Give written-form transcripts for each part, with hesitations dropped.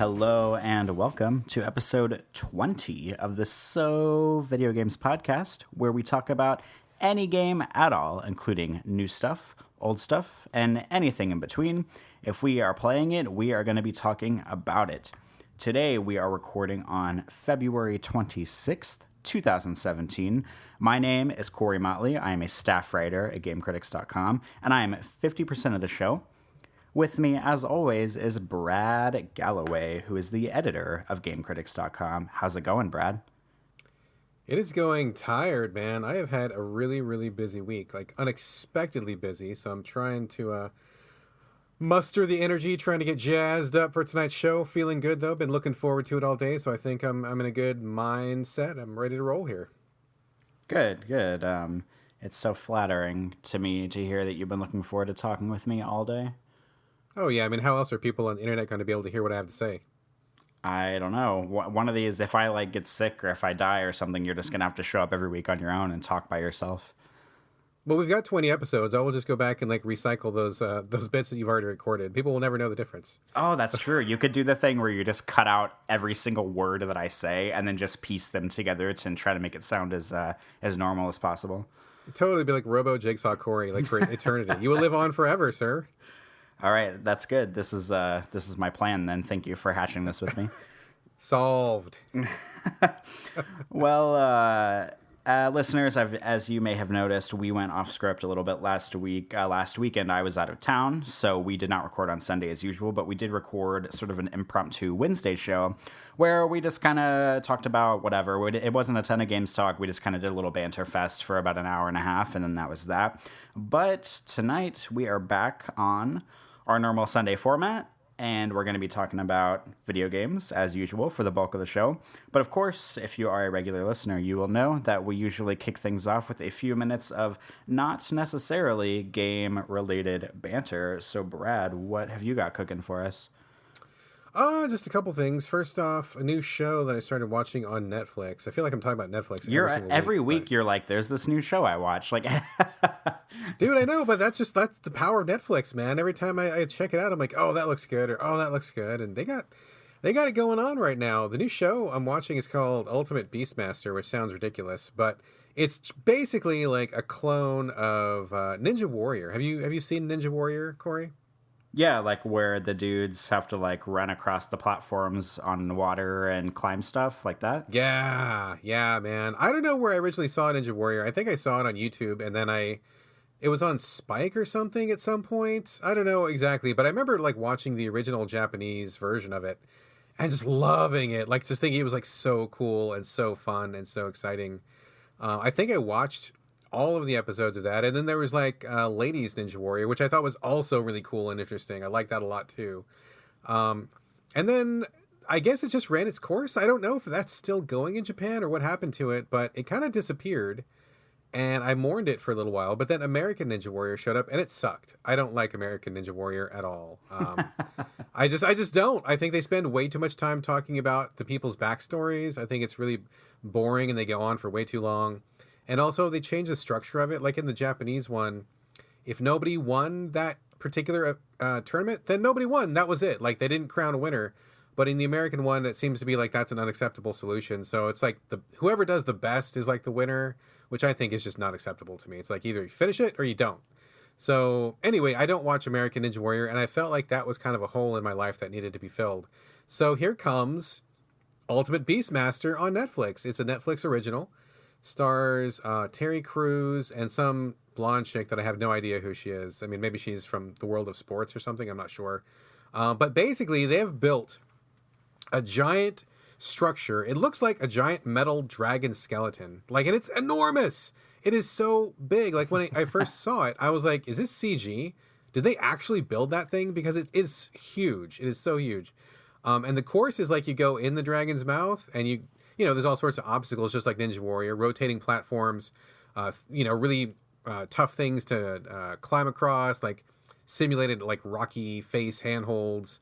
Hello and welcome to episode 20 of the So Video Games podcast, where we talk about any game at all, including new stuff, old stuff, and anything in between. If we are playing it, we are going to be talking about it. Today we are recording on February 26th, 2017. My name is Corey Motley. I am a staff writer at GameCritics.com, and I am 50% of the show. With me, as always, is Brad Galloway, who is the editor of GameCritics.com. How's it going, Brad? It is going tired, man. I have had a really, really busy week, like unexpectedly busy. So I'm trying to muster the energy, trying to get jazzed up for tonight's show. Feeling good, though. Been looking forward to it all day. So I think I'm in a good mindset. I'm ready to roll here. Good. It's so flattering to me to hear that you've been looking forward to talking with me all day. Oh, yeah. I mean, how else are people on the internet going to be able to hear what I have to say? I don't know. One of these, if I get sick or if I die or something, you're just going to have to show up every week on your own and talk by yourself. Well, we've got 20 episodes. I will just go back and recycle those bits that you've already recorded. People will never know the difference. Oh, that's true. You could do the thing where you just cut out every single word that I say and then just piece them together and try to make it sound as normal as possible. It'd totally be like Robo Jigsaw Corey, for eternity. You will live on forever, sir. All right, that's good. This is my plan then. Thank you for hatching this with me. Solved. Well, listeners, as you may have noticed, we went off script a little bit last week. Last weekend, I was out of town, so we did not record on Sunday as usual, but we did record sort of an impromptu Wednesday show where we just kind of talked about whatever. It wasn't a ton of games talk. We just kind of did a little banter fest for about an hour and a half, and then that was that. But tonight, we are back on our normal Sunday format, and we're going to be talking about video games, as usual, for the bulk of the show. But of course, if you are a regular listener, you will know that we usually kick things off with a few minutes of not necessarily game-related banter. So, Brad, what have you got cooking for us? Just a couple things. First off, a new show that I started watching on Netflix. I feel like I'm talking about Netflix every week. You're like, there's this new show I watch. Dude, I know, but that's the power of Netflix, man. Every time I check it out, I'm like, oh, that looks good, or oh, that looks good, and they got it going on right now. The new show I'm watching is called Ultimate Beastmaster, which sounds ridiculous, but it's basically like a clone of Ninja Warrior. Have you seen Ninja Warrior, Corey? Yeah, where the dudes have to run across the platforms on water and climb stuff like that. Yeah, man. I don't know where I originally saw Ninja Warrior. I think I saw it on YouTube, and then it was on Spike or something at some point. I don't know exactly, but I remember watching the original Japanese version of it and just loving it. Just thinking it was so cool and so fun and so exciting. I think I watched all of the episodes of that, and then there was Ladies Ninja Warrior, which I thought was also really cool and interesting. I like that a lot too. And then I guess it just ran its course. I don't know if that's still going in Japan or what happened to it, but it kind of disappeared, and I mourned it for a little while. But then American Ninja Warrior showed up, and it sucked. I don't like American Ninja Warrior at all. I just don't. I think they spend way too much time talking about the people's backstories. I think it's really boring, and they go on for way too long. And also, they changed the structure of it. Like in the Japanese one, if nobody won that particular tournament, then nobody won. That was it. They didn't crown a winner. But in the American one, it seems to be that's an unacceptable solution. So it's whoever does the best is the winner, which I think is just not acceptable to me. It's either you finish it or you don't. So anyway, I don't watch American Ninja Warrior, and I felt like that was kind of a hole in my life that needed to be filled. So here comes Ultimate Beastmaster on Netflix. It's a Netflix original. Stars Terry Crews and some blonde chick that I have no idea who she is. I mean, maybe she's from the world of sports or something. I'm not sure. But basically, they have built a giant structure. It looks like a giant metal dragon skeleton. And it's enormous. It is so big. When I first saw it, I was like, is this CG? Did they actually build that thing? Because it is huge. It is so huge. And the course is you go in the dragon's mouth, and there's all sorts of obstacles, just like Ninja Warrior, rotating platforms, really tough things to climb across, simulated rocky face handholds,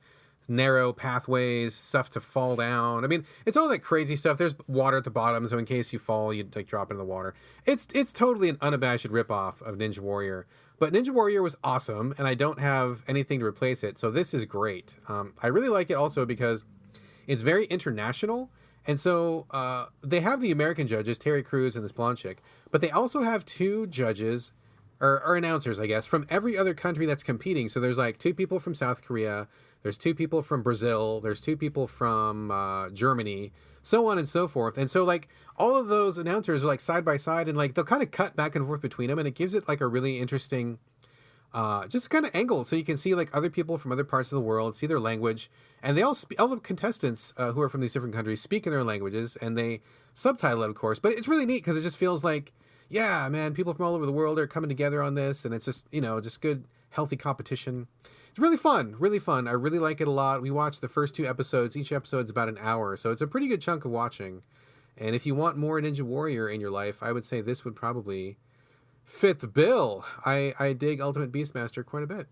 narrow pathways, stuff to fall down. I mean, it's all that crazy stuff. There's water at the bottom, so in case you fall, you drop into the water. It's totally an unabashed ripoff of Ninja Warrior. But Ninja Warrior was awesome, and I don't have anything to replace it, so this is great. I really like it also because it's very international. And so they have the American judges, Terry Crews and this blonde chick, but they also have two judges or announcers, I guess, from every other country that's competing. So there's like two people from South Korea, there's two people from Brazil, there's two people from Germany, so on and so forth. And so like all of those announcers are like side by side, and like they'll kind of cut back and forth between them, and it gives it like a really interesting just kind of angle, so you can see like other people from other parts of the world, see their language, and they all the contestants who are from these different countries speak in their languages, and they subtitle it, of course. But it's really neat because it just feels like, yeah, man, people from all over the world are coming together on this, and it's just, you know, just good, healthy competition. It's really fun, really fun. I really like it a lot. We watched the first 2 episodes. Each episode's about an hour, so it's a pretty good chunk of watching. And if you want more Ninja Warrior in your life, I would say this would probably fit the bill. I dig Ultimate Beastmaster quite a bit.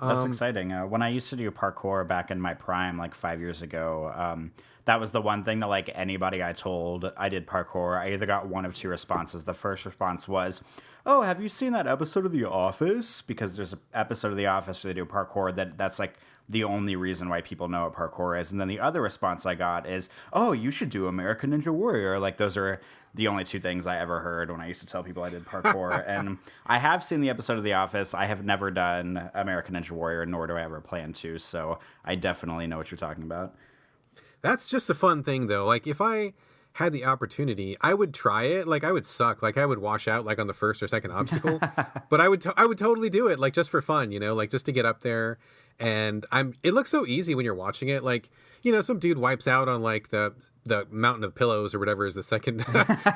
That's exciting. When I used to do parkour back in my prime, like 5 years ago, that was the one thing that like anybody I told I did parkour, I either got one of 2 responses. The first response was, "Oh, have you seen that episode of The Office?" Because there's an episode of The Office where they do parkour that's like the only reason why people know what parkour is. And then the other response I got is, "Oh, you should do American Ninja Warrior." Like those are the only 2 things I ever heard when I used to tell people I did parkour. And I have seen the episode of The Office. I have never done American Ninja Warrior, nor do I ever plan to. So I definitely know what you're talking about. That's just a fun thing, though. Like, if I had the opportunity, I would try it. Like, I would suck. Like, I would wash out, like, on the first or second obstacle. But I would totally do it, like, just for fun, you know? Like, just to get up there. And it looks so easy when you're watching it. Like, you know, some dude wipes out on, like, the mountain of pillows or whatever is the second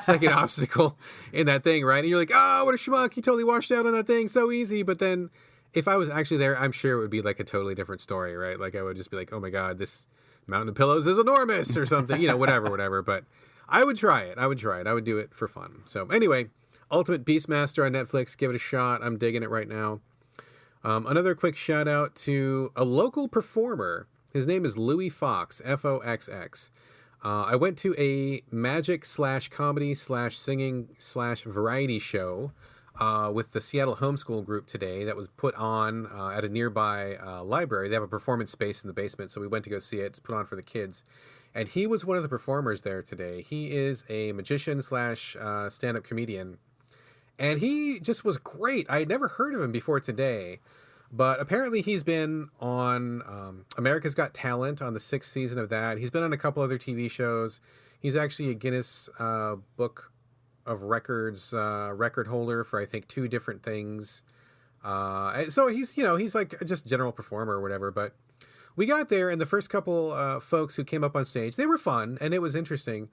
second obstacle in that thing, right? And you're like, oh, what a schmuck. He totally washed out on that thing. So easy. But then if I was actually there, I'm sure it would be, like, a totally different story, right? Like, I would just be like, oh, my God, this mountain of pillows is enormous or something, you know, whatever. But I would try it. I would do it for fun. So anyway, Ultimate Beastmaster on Netflix. Give it a shot. I'm digging it right now. Another quick shout out to a local performer. His name is Louis Fox, Foxx. I went to a magic / comedy / singing / variety show with the Seattle Homeschool Group today that was put on at a nearby library. They have a performance space in the basement, so we went to go see it. It's put on for the kids. And he was one of the performers there today. He is a magician / stand-up comedian. And he just was great. I had never heard of him before today. But apparently he's been on America's Got Talent on the 6th season of that. He's been on a couple other TV shows. He's actually a Guinness Book of Records record holder for, I think, 2 different things. So he's like just general performer or whatever. But we got there, and the first couple folks who came up on stage, they were fun, and it was interesting.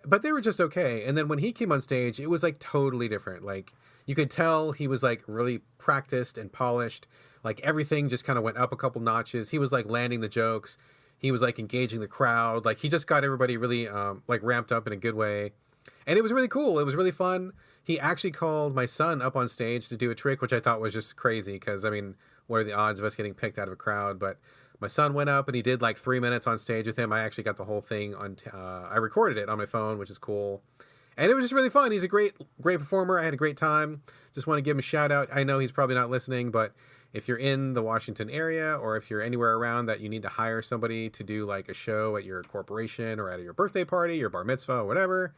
But they were just okay. And then when he came on stage, it was like totally different. Like you could tell he was like really practiced and polished. Like everything just kind of went up a couple notches. He was like landing the jokes. He was like engaging the crowd. Like he just got everybody really like ramped up in a good way. And it was really cool. It was really fun. He actually called my son up on stage to do a trick, which I thought was just crazy. Because, I mean, what are the odds of us getting picked out of a crowd? But my son went up and he did like 3 minutes on stage with him. I actually got the whole thing on, I recorded it on my phone, which is cool. And it was just really fun. He's a great performer. I had a great time. Just want to give him a shout out. I know he's probably not listening, but if you're in the Washington area or if you're anywhere around that you need to hire somebody to do like a show at your corporation or at your birthday party, your bar mitzvah, or whatever,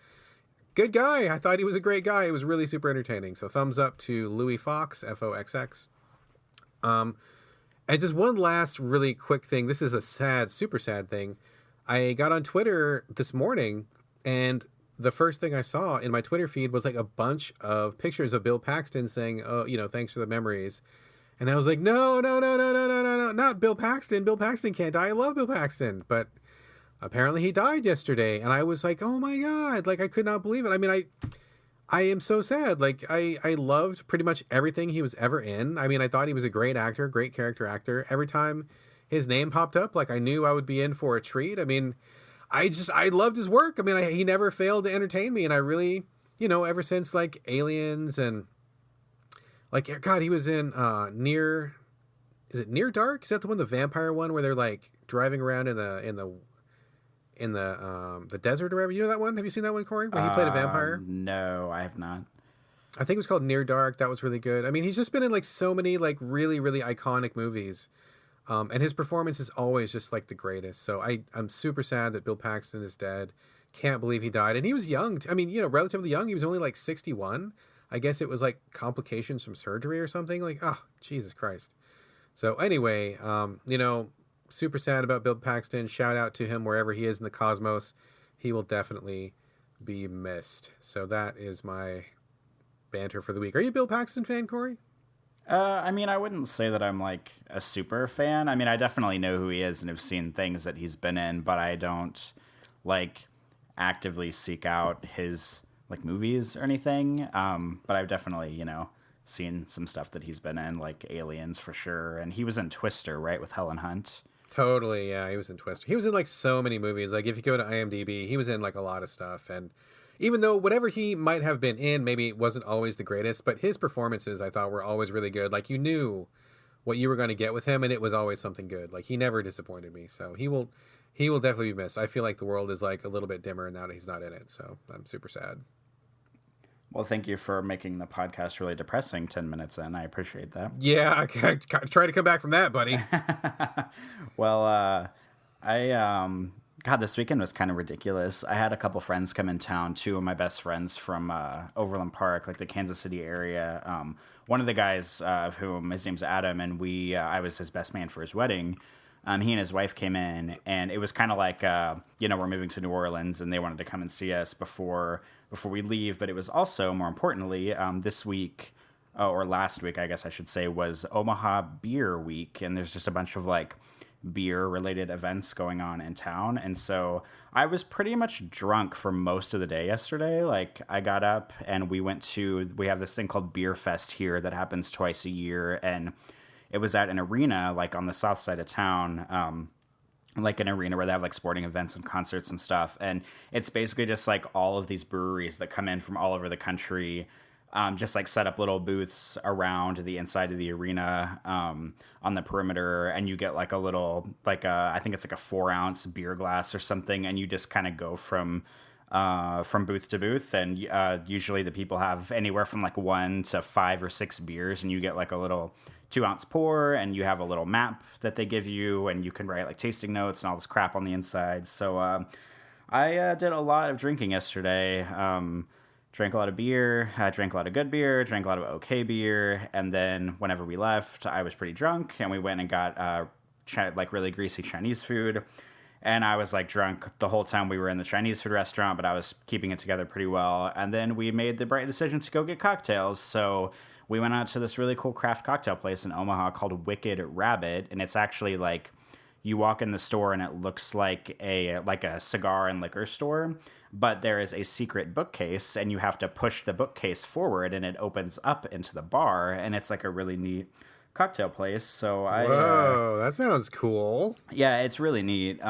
good guy. I thought he was a great guy. It was really super entertaining. So thumbs up to Louis Fox, Foxx. And just one last really quick thing. This is a sad, super sad thing. I got on Twitter this morning, and the first thing I saw in my Twitter feed was like a bunch of pictures of Bill Paxton saying, oh, you know, thanks for the memories. And I was like, no, not Bill Paxton. Bill Paxton can't die. I love Bill Paxton. But apparently he died yesterday. And I was like, oh my God, like I could not believe it. I mean, I am so sad. Like I loved pretty much everything he was ever in. I mean, I thought he was a great actor, great character actor. Every time his name popped up, like I knew I would be in for a treat. I mean, I loved his work. I mean, he never failed to entertain me. And I really, you know, ever since like Aliens and like, God, he was in is it Near Dark? Is that the one, the vampire one where they're like driving around in the desert or whatever? You know that one? Have you seen that one, Corey? Where he played a vampire? No, I have not. I think it was called Near Dark. That was really good. I mean, he's just been in like so many like really, really iconic movies. And his performance is always just like the greatest. So I'm super sad that Bill Paxton is dead. Can't believe he died. And he was young. I mean, relatively young. He was only like 61. I guess it was like complications from surgery or something. Like, oh, Jesus Christ. So anyway, super sad about Bill Paxton. Shout out to him wherever he is in the cosmos. He will definitely be missed. So that is my banter for the week. Are you a Bill Paxton fan, Corey? I mean, I wouldn't say that I'm like a super fan. I mean, I definitely know who he is and have seen things that he's been in, but I don't like actively seek out his like movies or anything. But I've definitely, seen some stuff that he's been in, like Aliens for sure. And he was in Twister, right, with Helen Hunt. Totally, yeah, he was in Twister. He was in like so many movies. Like if you go to IMDb, he was in like a lot of stuff. And even though whatever he might have been in, maybe it wasn't always the greatest, but his performances I thought were always really good. Like you knew what you were going to get with him, and it was always something good. Like he never disappointed me. So he will definitely be missed. I feel like the world is like a little bit dimmer now that he's not in it. So I'm super sad. Well, thank you for making the podcast really depressing 10 minutes in. I appreciate that. Yeah, I try to come back from that, buddy. Well, God, this weekend was kind of ridiculous. I had a couple friends come in town, two of my best friends from Overland Park, like the Kansas City area. One of the guys of whom, his name's Adam, and I was his best man for his wedding. He and his wife came in, and it was kind of like, we're moving to New Orleans, and they wanted to come and see us before we leave. But it was also, more importantly, this week, or last week, I guess I should say, was Omaha Beer Week, and there's just a bunch of like beer-related events going on in town. And so I was pretty much drunk for most of the day yesterday. Like I got up and we have this thing called Beer Fest here that happens twice a year, and it was at an arena like on the south side of town, like an arena where they have like sporting events and concerts and stuff. And it's basically just like all of these breweries that come in from all over the country, just like set up little booths around the inside of the arena, on the perimeter, and you get like a little, I think it's like a 4-ounce beer glass or something, and you just kind of go from booth to booth, and usually the people have anywhere from like 1 to 5 or 6 beers, and you get like a little 2-ounce pour, and you have a little map that they give you, and you can write like tasting notes and all this crap on the inside. So I did a lot of drinking yesterday. Drank a lot of beer, drank a lot of good beer, drank a lot of okay beer, and then whenever we left, I was pretty drunk, and we went and got like really greasy Chinese food. And I was like drunk the whole time we were in the Chinese food restaurant, but I was keeping it together pretty well. And then we made the bright decision to go get cocktails. So we went out to this really cool craft cocktail place in Omaha called Wicked Rabbit. And it's actually like you walk in the store and it looks like a cigar and liquor store, but there is a secret bookcase, and you have to push the bookcase forward and it opens up into the bar, and it's like a really neat cocktail place. So Whoa, that sounds cool. Yeah, it's really neat.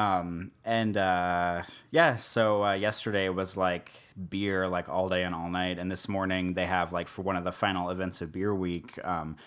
So yesterday was like beer like all day and all night, and this morning they have like for one of the final events of Beer Week,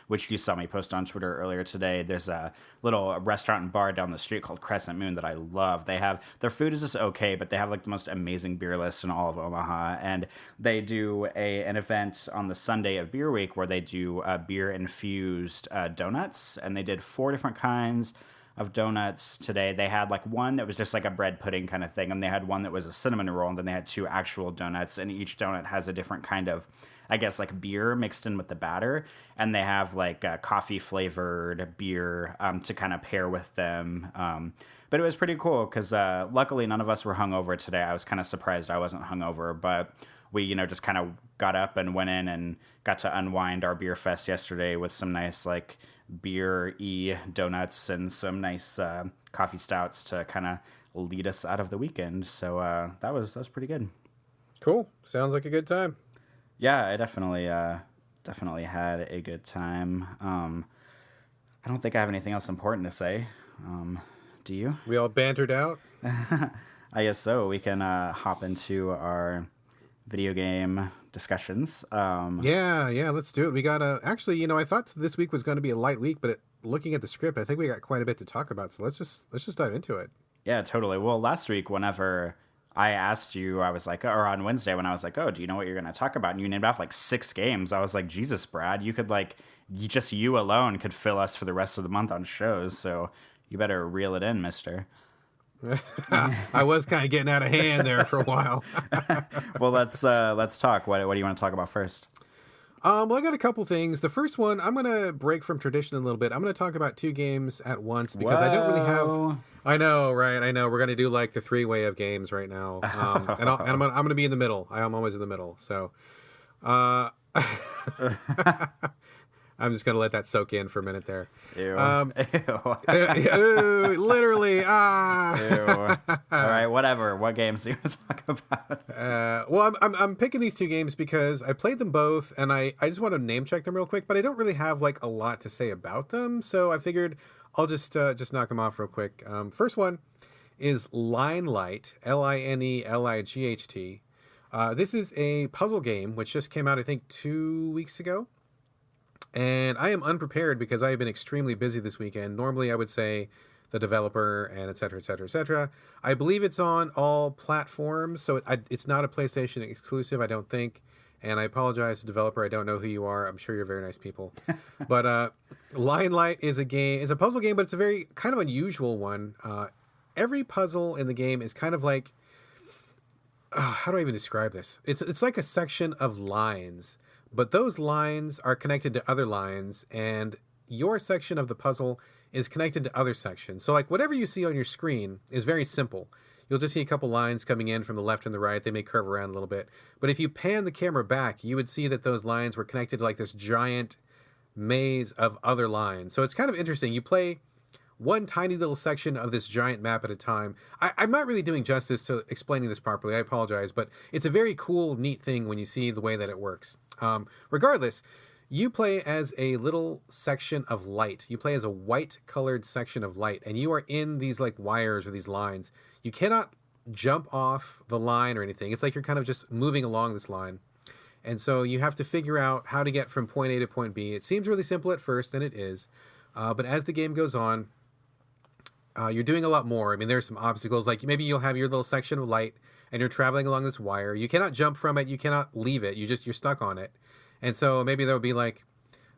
which you saw me post on Twitter earlier today, there's a little restaurant and bar down the street called Crescent Moon that I love. They have, their food is just okay, but they have like the most amazing beer list in all of Omaha, and they do an event on the Sunday of Beer Week where they do beer infused donuts, and they did 4 different kinds of donuts today. They had like one that was just like a bread pudding kind of thing, and they had one that was a cinnamon roll, and then they had 2 actual donuts, and each donut has a different kind of, I guess, like beer mixed in with the batter, and they have like coffee flavored beer to kind of pair with them. But it was pretty cool because luckily none of us were hungover today. I was kind of surprised I wasn't hungover, but we, just kind of got up and went in and got to unwind our beer fest yesterday with some nice like beer-y donuts and some nice coffee stouts to kind of lead us out of the weekend. So that was pretty good. Cool. Sounds like a good time. Yeah, I definitely had a good time. I don't think I have anything else important to say. Do you? We all bantered out? I guess so. We can hop into our video game discussions. Yeah, let's do it. We got actually, I thought this week was going to be a light week, but looking at the script, I think we got quite a bit to talk about. So let's just dive into it. Yeah, totally. Well, last week, whenever I asked you, I was like, or on Wednesday when I was like, oh, do you know what you're going to talk about? And you named off like 6 games. I was like, Jesus, Brad, you could like, just you alone could fill us for the rest of the month on shows. So you better reel it in, mister. I was kind of getting out of hand there for a while. Well, let's talk. What do you want to talk about first? Well, I got a couple things. The first one, I'm going to break from tradition a little bit. I'm going to talk about 2 games at once because I don't really have... I know, right? I know. We're going to do like the 3-way of games right now. And I'm going to be in the middle. I'm always in the middle. So I'm just going to let that soak in for a minute there. Ew. Literally. Ew. All right, whatever. What games do you want to talk about? Well, I'm picking these 2 games because I played them both, and I just want to name check them real quick, but I don't really have like a lot to say about them, so I figured I'll just knock them off real quick. First one is Linelight, Linelight. This is a puzzle game which just came out, I think, 2 weeks ago. And I am unprepared because I have been extremely busy this weekend. Normally, I would say the developer and et cetera, et cetera, et cetera. I believe it's on all platforms, so it's not a PlayStation exclusive, I don't think. And I apologize to the developer. I don't know who you are. I'm sure you're very nice people. But Linelight is a puzzle game, but it's a very kind of unusual one. Every puzzle in the game is kind of like, how do I even describe this? It's like a section of lines. But those lines are connected to other lines, and your section of the puzzle is connected to other sections. So like whatever you see on your screen is very simple. You'll just see a couple lines coming in from the left and the right. They may curve around a little bit. But if you pan the camera back, you would see that those lines were connected to like this giant maze of other lines. So it's kind of interesting. You play one tiny little section of this giant map at a time. I'm not really doing justice to explaining this properly. I apologize, but it's a very cool, neat thing when you see the way that it works. Regardless, you play as a little section of light. You play as a white-colored section of light, and you are in these like wires or these lines. You cannot jump off the line or anything. It's like you're kind of just moving along this line. And so you have to figure out how to get from point A to point B. It seems really simple at first, and it is. But as the game goes on, you're doing a lot more. I mean, there's some obstacles. Like maybe you'll have your little section of light, and you're traveling along this wire. You cannot jump from it. You cannot leave it. You're stuck on it. And so maybe there'll be like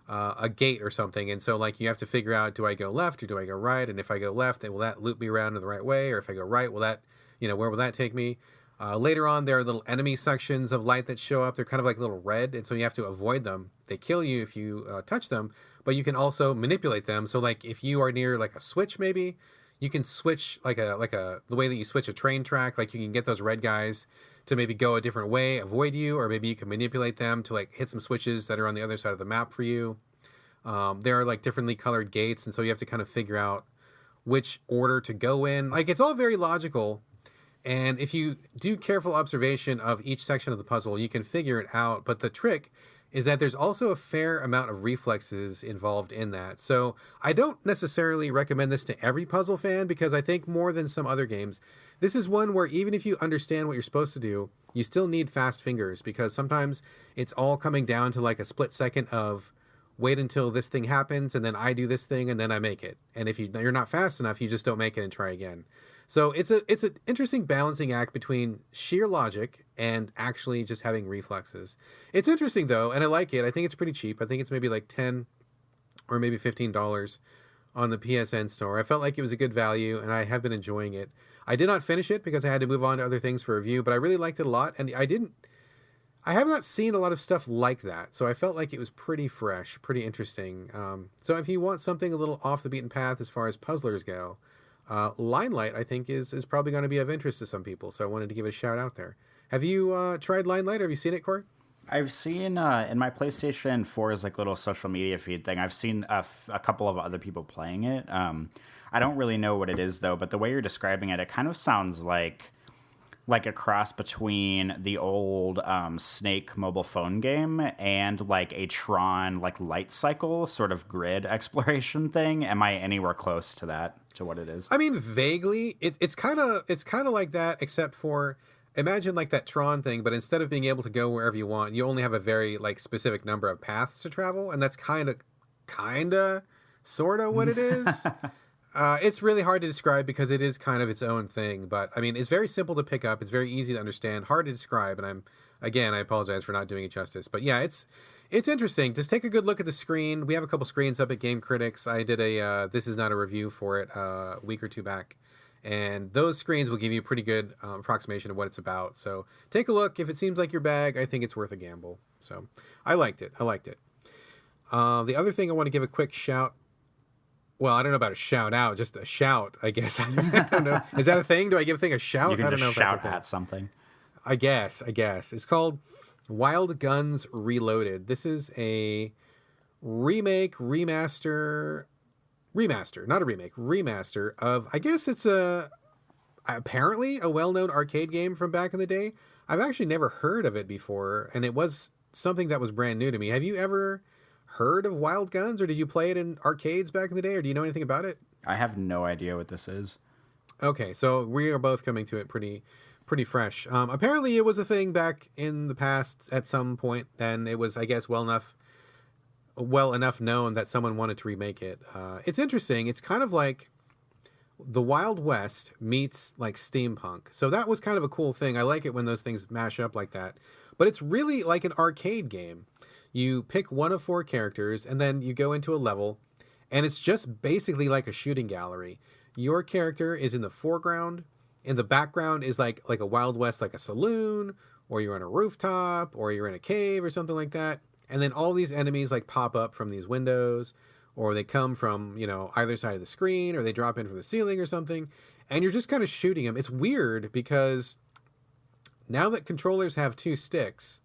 a gate or something. And so like you have to figure out, do I go left or do I go right? And if I go left, then will that loop me around in the right way? Or if I go right, will that, where will that take me? Later on, there are little enemy sections of light that show up. They're kind of like little red, and so you have to avoid them. They kill you if you touch them, but you can also manipulate them. So like if you are near like a switch, maybe you can switch the way that you switch a train track. Like you can get those red guys to maybe go a different way, avoid you, or maybe you can manipulate them to like hit some switches that are on the other side of the map for you. There are like differently colored gates, and so you have to kind of figure out which order to go in. Like it's all very logical. And if you do careful observation of each section of the puzzle, you can figure it out. But the trick is that there's also a fair amount of reflexes involved in that. So I don't necessarily recommend this to every puzzle fan, because I think more than some other games, this is one where even if you understand what you're supposed to do, you still need fast fingers, because sometimes it's all coming down to like a split second of wait until this thing happens, and then I do this thing, and then I make it. And if you're not fast enough, you just don't make it and try again. So it's an interesting balancing act between sheer logic and actually just having reflexes. It's interesting though, and I like it. I think it's pretty cheap. I think it's maybe like $10 or maybe $15 on the PSN store. I felt like it was a good value, and I have been enjoying it. I did not finish it because I had to move on to other things for review, but I really liked it a lot, and I have not seen a lot of stuff like that, so I felt like it was pretty fresh, pretty interesting. So if you want something a little off the beaten path as far as puzzlers go, Linelight, I think, is probably going to be of interest to some people, so I wanted to give it a shout out there. Have you tried Linelight? Have you seen it, Corey? I've seen in my PlayStation 4's like little social media feed thing, I've seen a couple of other people playing it. I don't really know what it is, though, but the way you're describing it, it kind of sounds like a cross between the old Snake mobile phone game and like a Tron like light cycle sort of grid exploration thing. Am I anywhere close to that, to what it is? I mean, vaguely. It's kind of like that, except for imagine like that Tron thing, but instead of being able to go wherever you want, you only have a very like specific number of paths to travel, and that's kind of sort of what it is. It's really hard to describe because it is kind of its own thing. But I mean, it's very simple to pick up. It's very easy to understand, hard to describe. And I apologize for not doing it justice. But yeah, it's interesting. Just take a good look at the screen. We have a couple screens up at Game Critics. I did a this is not a review for it a week or two back. And those screens will give you a pretty good approximation of what it's about. So take a look. If it seems like your bag, I think it's worth a gamble. So I liked it. The other thing I want to give a quick shout. Well, I don't know about a shout out, just a shout, I guess. I don't know. Is that a thing? Do I give a thing a shout? You can I don't just know if that's a shout thing. at something. I guess. It's called Wild Guns Reloaded. This is a remaster, not a remake, remaster of, I guess it's apparently a well-known arcade game from back in the day. I've actually never heard of it before, and it was something that was brand new to me. Have you ever heard of Wild Guns, or did you play it in arcades back in the day, or do you know anything about it? I have no idea what this is. Okay, so we are both coming to it pretty fresh. Apparently it was a thing back in the past at some point, and it was, I guess, well enough known that someone wanted to remake it. It's interesting. It's kind of like the Wild West meets like steampunk. So that was kind of a cool thing. I like it when those things mash up like that. But it's really like an arcade game. You pick one of 4 characters, and then you go into a level, and it's just basically like a shooting gallery. Your character is in the foreground. In the background is like a Wild West, like a saloon, or you're on a rooftop, or you're in a cave or something like that. And then all these enemies like pop up from these windows, or they come from, either side of the screen, or they drop in from the ceiling or something. And you're just kind of shooting them. It's weird because now that controllers have 2 sticks,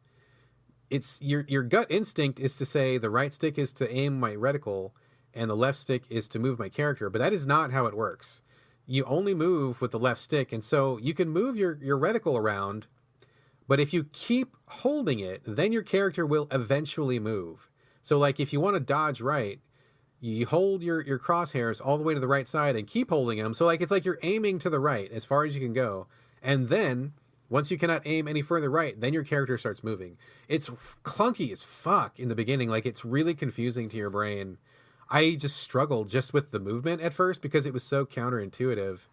it's your gut instinct is to say the right stick is to aim my reticle and the left stick is to move my character, but that is not how it works. You only move with the left stick, and so you can move your reticle around, but if you keep holding it, then your character will eventually move. So like if you want to dodge right, you hold your crosshairs all the way to the right side and keep holding them. So like it's like you're aiming to the right as far as you can go, and then once you cannot aim any further right, then your character starts moving. It's clunky as fuck in the beginning. Like, it's really confusing to your brain. I just struggled just with the movement at first because it was so counterintuitive.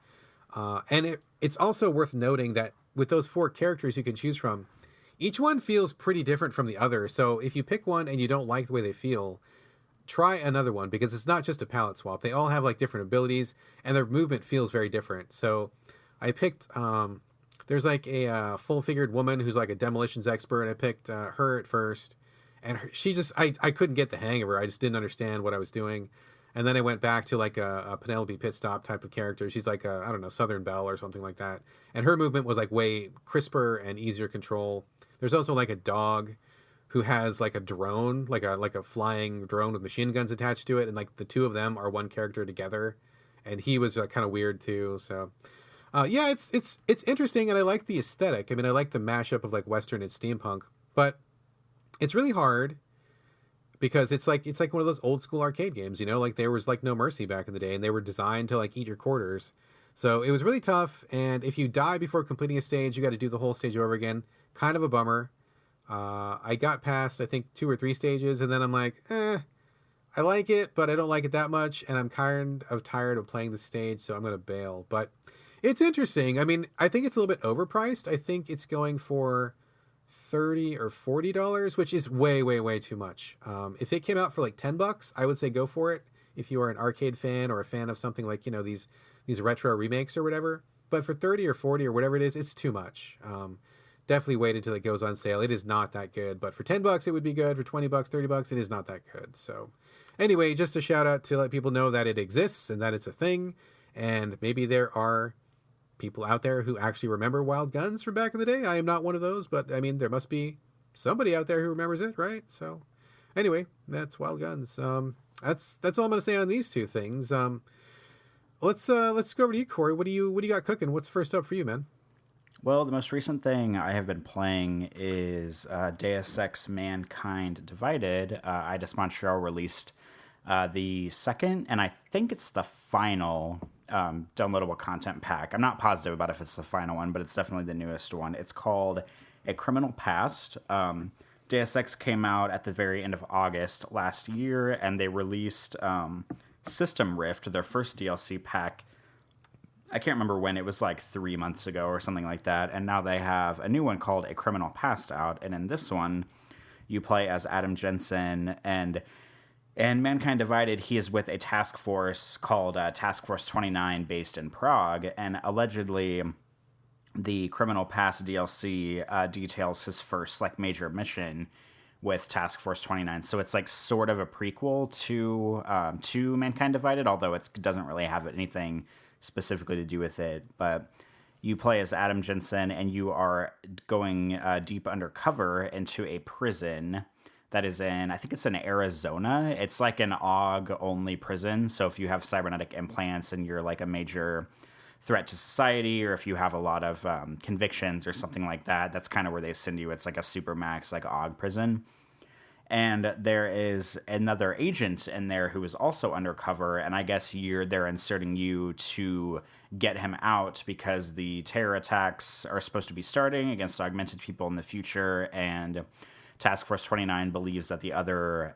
And it's also worth noting that with those 4 characters you can choose from, each one feels pretty different from the other. So if you pick one and you don't like the way they feel, try another one, because it's not just a palette swap. They all have like different abilities and their movement feels very different. So I picked... there's like a full-figured woman who's like a demolitions expert. I picked her at first, and she just, I couldn't get the hang of her. I just didn't understand what I was doing. And then I went back to like a Penelope Pitstop type of character. She's like I don't know, Southern Belle or something like that. And her movement was like way crisper and easier to control. There's also like a dog who has like a drone, like a flying drone with machine guns attached to it. And like the 2 of them are one character together. And he was kind of weird too, so... yeah, it's interesting, and I like the aesthetic. I mean, I like the mashup of like Western and steampunk, but it's really hard because it's like one of those old school arcade games, like there was like No Mercy back in the day, and they were designed to like eat your quarters. So it was really tough, and if you die before completing a stage, you got to do the whole stage over again. Kind of a bummer. I got past, I think, 2 or 3 stages, and then I'm like, I like it, but I don't like it that much, and I'm kind of tired of playing the stage, so I'm going to bail. But it's interesting. I mean, I think it's a little bit overpriced. I think it's going for $30 or $40, which is way, way, way too much. If it came out for like $10, I would say go for it if you are an arcade fan or a fan of something like, these retro remakes or whatever. But for 30 or 40 or whatever it is, it's too much. Definitely wait until it goes on sale. It is not that good. But for $10, it would be good. For $20, $30, it is not that good. So anyway, just a shout out to let people know that it exists and that it's a thing. And maybe there are people out there who actually remember Wild Guns from back in the day. I am not one of those, but I mean, there must be somebody out there who remembers it, right? So anyway, that's Wild Guns. That's all I'm going to say on these 2 things. Let's go over to you, Corey. What do you got cooking? What's first up for you, man? Well, the most recent thing I have been playing is Deus Ex Mankind Divided. Eidos Montreal released the second, and I think it's the final downloadable content pack. I'm not positive about if it's the final one, but it's definitely the newest one. It's called A Criminal Past. Deus Ex came out at the very end of August last year, and they released System Rift, their first DLC pack. I can't remember when, it was like 3 months ago or something like that, and now they have a new one called A Criminal Past out, and in this one, you play as Adam Jensen, and Mankind Divided, he is with a task force called Task Force 29 based in Prague, and allegedly the Criminal Past DLC details his first like major mission with Task Force 29. So it's like sort of a prequel to Mankind Divided, although it doesn't really have anything specifically to do with it. But you play as Adam Jensen, and you are going deep undercover into a prison that is in, I think it's in Arizona. It's like an AUG-only prison. So if you have cybernetic implants and you're like a major threat to society, or if you have a lot of convictions or something like that, that's kind of where they send you. It's like a supermax, like AUG prison. And there is another agent in there who is also undercover, and I guess they're inserting you to get him out because the terror attacks are supposed to be starting against augmented people in the future, and Task Force 29 believes that the other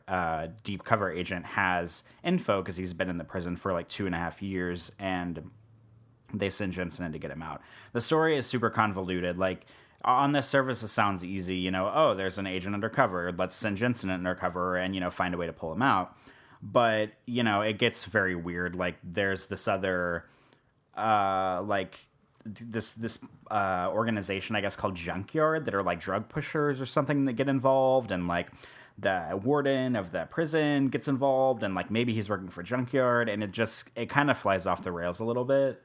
deep cover agent has info because he's been in the prison for like 2.5 years, and they send Jensen in to get him out. The story is super convoluted. Like, on the surface, it sounds easy, you know, oh, there's an agent undercover, let's send Jensen undercover and, you know, find a way to pull him out. But, you know, it gets very weird. Like, there's this other, this organization, I guess, called Junkyard, that are, like, drug pushers or something that get involved, and, like, the warden of the prison gets involved, and, like, maybe he's working for Junkyard, and it kind of flies off the rails a little bit.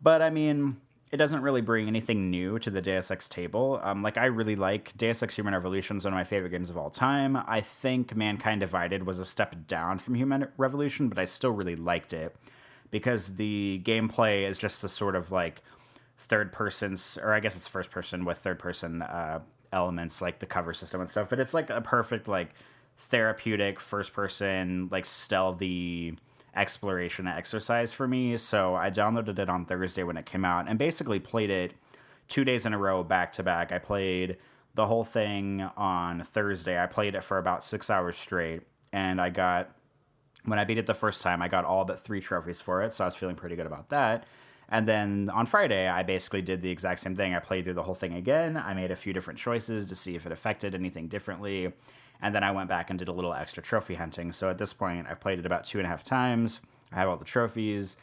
But, I mean, it doesn't really bring anything new to the Deus Ex table. Like, I really like Deus Ex Human Revolution, is one of my favorite games of all time. I think Mankind Divided was a step down from Human Revolution, but I still really liked it because the gameplay is just the sort of like third person, or I guess it's first person with third person elements, like the cover system and stuff. But it's like a perfect like therapeutic first person, like stealthy exploration exercise for me. So I downloaded it on Thursday when it came out and basically played it 2 days in a row back to back. I played the whole thing on Thursday. I played it for about 6 hours straight, and when I beat it the first time, I got all but 3 trophies for it, so I was feeling pretty good about that. And then on Friday, I basically did the exact same thing. I played through the whole thing again. I made a few different choices to see if it affected anything differently. And then I went back and did a little extra trophy hunting. So at this point, I've played it about 2.5 times. I have all the trophies.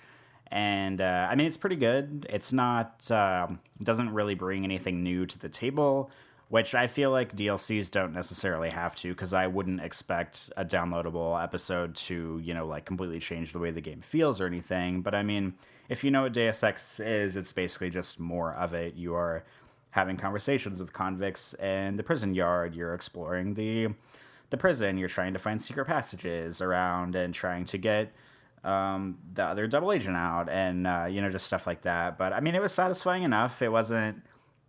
And, I mean, it's pretty good. It's not, doesn't really bring anything new to the table, which I feel like DLCs don't necessarily have to, because I wouldn't expect a downloadable episode to, you know, like completely change the way the game feels or anything. But, I mean, if you know what Deus Ex is, it's basically just more of it. You are having conversations with convicts in the prison yard. You're exploring the prison. You're trying to find secret passages around and trying to get the other double agent out, and you know, just stuff like that. But I mean, it was satisfying enough. It wasn't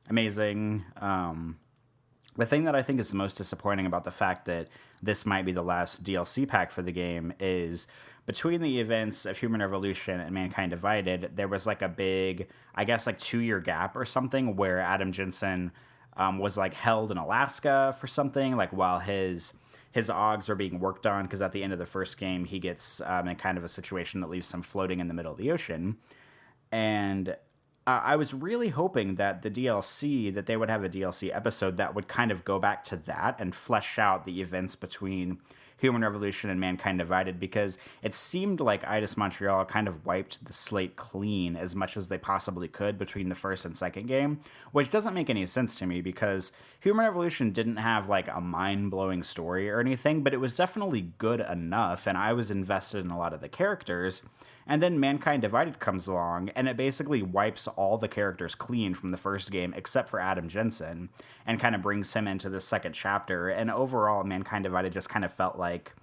amazing. The thing that I think is the most disappointing about the fact that this might be the last DLC pack for the game is between the events of Human Revolution and Mankind Divided, there was like a big, I guess, like 2-year gap or something where Adam Jensen was like held in Alaska for something, like while his AUGs are being worked on, because at the end of the first game, he gets in kind of a situation that leaves him floating in the middle of the ocean. And I was really hoping that that they would have a DLC episode that would kind of go back to that and flesh out the events between Human Revolution and Mankind Divided, because it seemed like Eidos Montreal kind of wiped the slate clean as much as they possibly could between the first and second game, which doesn't make any sense to me because Human Revolution didn't have like a mind-blowing story or anything, but it was definitely good enough, and I was invested in a lot of the characters. And then Mankind Divided comes along, and it basically wipes all the characters clean from the first game, except for Adam Jensen, and kind of brings him into the second chapter. And overall, Mankind Divided just kind of felt like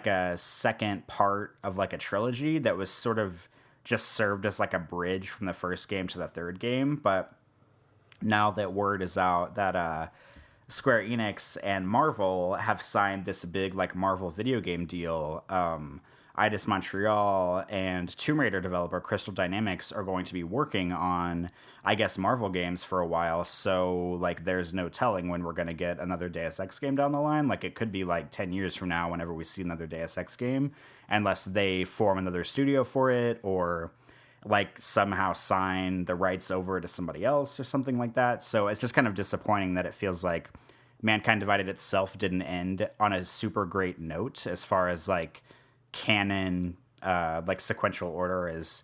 a second part of like a trilogy that was sort of just served as like a bridge from the first game to the third game. But now that word is out that Square Enix and Marvel have signed this big like Marvel video game deal, Eidos Montreal and Tomb Raider developer Crystal Dynamics are going to be working on, I guess, Marvel games for a while. So, like, there's no telling when we're going to get another Deus Ex game down the line. Like, it could be, like, 10 years from now whenever we see another Deus Ex game, unless they form another studio for it or, like, somehow sign the rights over to somebody else or something like that. So it's just kind of disappointing that it feels like Mankind Divided itself didn't end on a super great note as far as, like, canon, like sequential order is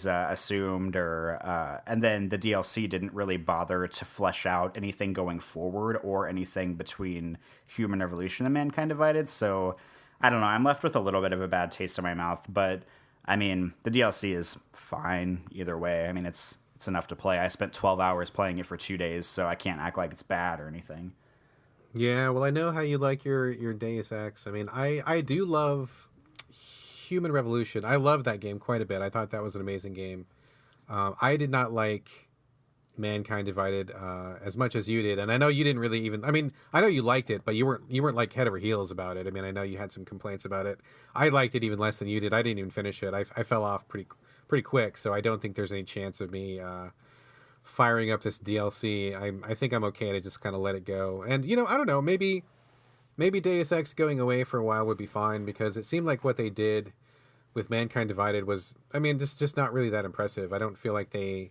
assumed, or and then the DLC didn't really bother to flesh out anything going forward or anything between Human Revolution and Mankind Divided. So I don't know. I'm left with a little bit of a bad taste in my mouth, but I mean the DLC is fine either way. I mean it's enough to play. I spent 12 hours playing it for 2 days, so I can't act like it's bad or anything. Yeah, well, I know how you like your Deus Ex. I mean, I do love Human Revolution. I love that game quite a bit. I thought that was an amazing game. I did not like Mankind Divided as much as you did, and I know you didn't really even. I mean, I know you liked it, but you weren't like head over heels about it. I mean, I know you had some complaints about it. I liked it even less than you did. I didn't even finish it. I fell off pretty quick, so I don't think there's any chance of me firing up this DLC. I think I'm okay to just kind of let it go. And I don't know, maybe Deus Ex going away for a while would be fine, because it seemed like what they did with Mankind Divided was, I mean, just not really that impressive. I don't feel like they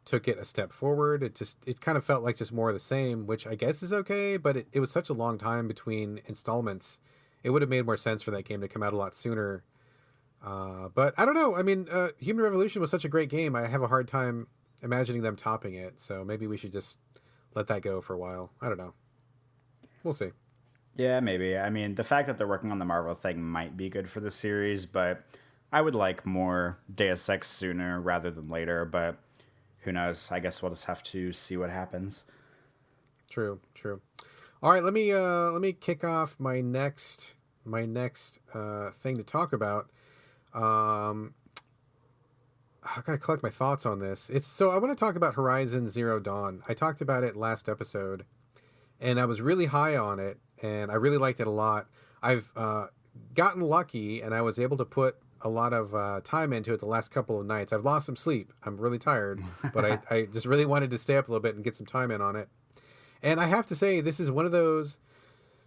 took it a step forward. It kind of felt like just more of the same, which I guess is okay, but it was such a long time between installments. It would have made more sense for that game to come out a lot sooner. But I don't know. I mean, Human Revolution was such a great game. I have a hard time imagining them topping it, so maybe we should just let that go for a while. I don't know. We'll see. Yeah, maybe. I mean, the fact that they're working on the Marvel thing might be good for the series, but I would like more Deus Ex sooner rather than later, but who knows? I guess we'll just have to see what happens. True. All right, let me kick off my next thing to talk about. I gotta collect my thoughts on this. I want to talk about Horizon Zero Dawn. I talked about it last episode, and I was really high on it, and I really liked it a lot. I've gotten lucky, and I was able to put a lot of time into it the last couple of nights. I've lost some sleep. I'm really tired, but I just really wanted to stay up a little bit and get some time in on it. And I have to say, this is one of those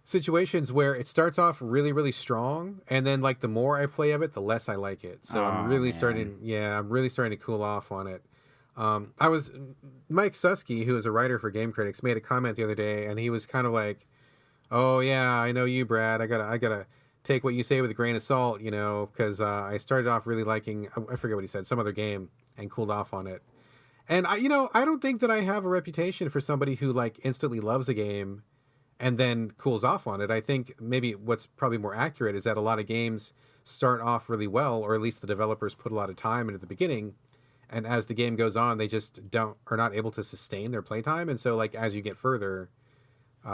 situations where it starts off really, really strong, and then like the more I play of it, the less I like it. So I'm really starting to cool off on it. Mike Susky, who is a writer for Game Critics, made a comment the other day, and he was kind of like, "Oh yeah, I know you, Brad. I gotta take what you say with a grain of salt, because I started off really liking, I forget what he said, some other game, and cooled off on it." And I don't think that I have a reputation for somebody who like instantly loves a game and then cools off on it. I think maybe what's probably more accurate is that a lot of games start off really well, or at least the developers put a lot of time into the beginning, and as the game goes on, they just are not able to sustain their playtime. And so like as you get further,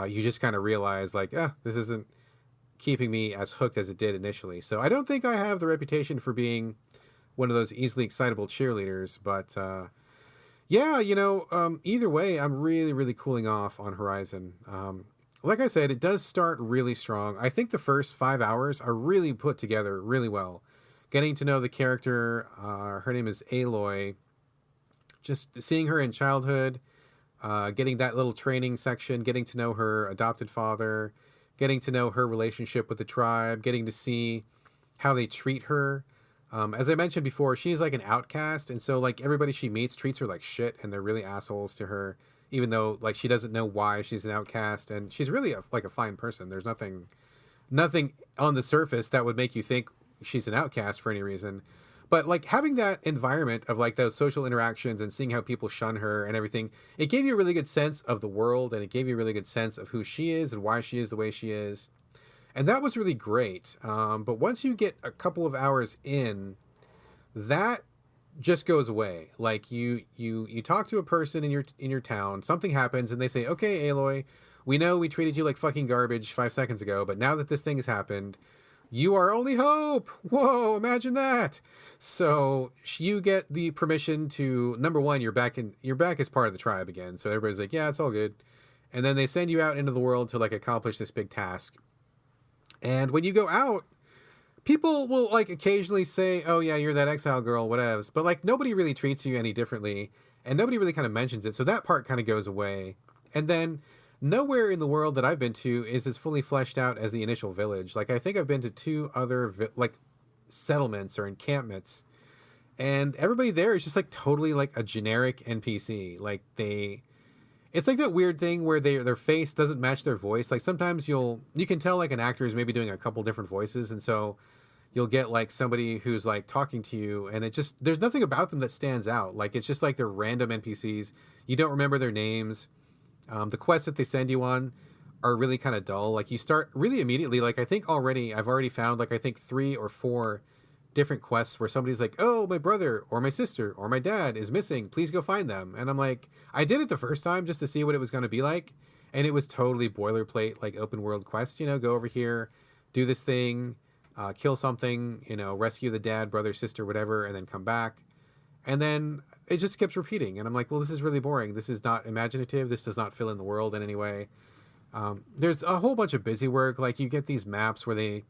you just kind of realize like, this isn't keeping me as hooked as it did initially. So I don't think I have the reputation for being one of those easily excitable cheerleaders, but either way, I'm really, really cooling off on Horizon. Like I said, it does start really strong. I think the first 5 hours are really put together really well. Getting to know the character, her name is Aloy, just seeing her in childhood, getting that little training section, getting to know her adopted father, getting to know her relationship with the tribe, getting to see how they treat her. As I mentioned before, she's like an outcast, and so like everybody she meets treats her like shit, and they're really assholes to her, even though like she doesn't know why she's an outcast, and she's really a fine person. There's nothing on the surface that would make you think she's an outcast for any reason. But like having that environment of like those social interactions and seeing how people shun her and everything, it gave you a really good sense of the world, and it gave you a really good sense of who she is and why she is the way she is. And that was really great. But once you get a couple of hours in, that just goes away. Like you talk to a person in your town, something happens, and they say, "Okay, Aloy, we know we treated you like fucking garbage 5 seconds ago, but now that this thing has happened, you are our only hope." Whoa, imagine that. So you get the permission to, number one, you're back as part of the tribe again. So everybody's like, "Yeah, it's all good." And then they send you out into the world to like accomplish this big task. And when you go out, people will like occasionally say, "Oh yeah, you're that exile girl, whatevs," but like nobody really treats you any differently, and nobody really kind of mentions it, so that part kind of goes away. And then nowhere in the world that I've been to is as fully fleshed out as the initial village. Like I think I've been to two other like settlements or encampments, and everybody there is just like totally like a generic NPC. Like it's like that weird thing where their face doesn't match their voice. Like sometimes you can tell like an actor is maybe doing a couple different voices, and so you'll get like somebody who's like talking to you, and it just there's nothing about them that stands out. Like it's just like they're random NPCs. You don't remember their names. The quests that they send you on are really kind of dull. Like you start really immediately. Like I think I've already found like I think 3 or 4 different quests where somebody's like, "Oh, my brother or my sister or my dad is missing. Please go find them." And I'm like, I did it the first time just to see what it was going to be like, and it was totally boilerplate, like open world quest. Go over here, do this thing, kill something, rescue the dad, brother, sister, whatever, and then come back. And then it just keeps repeating, and I'm like, well, this is really boring. This is not imaginative. This does not fill in the world in any way. There's a whole bunch of busy work. Like you get these maps where they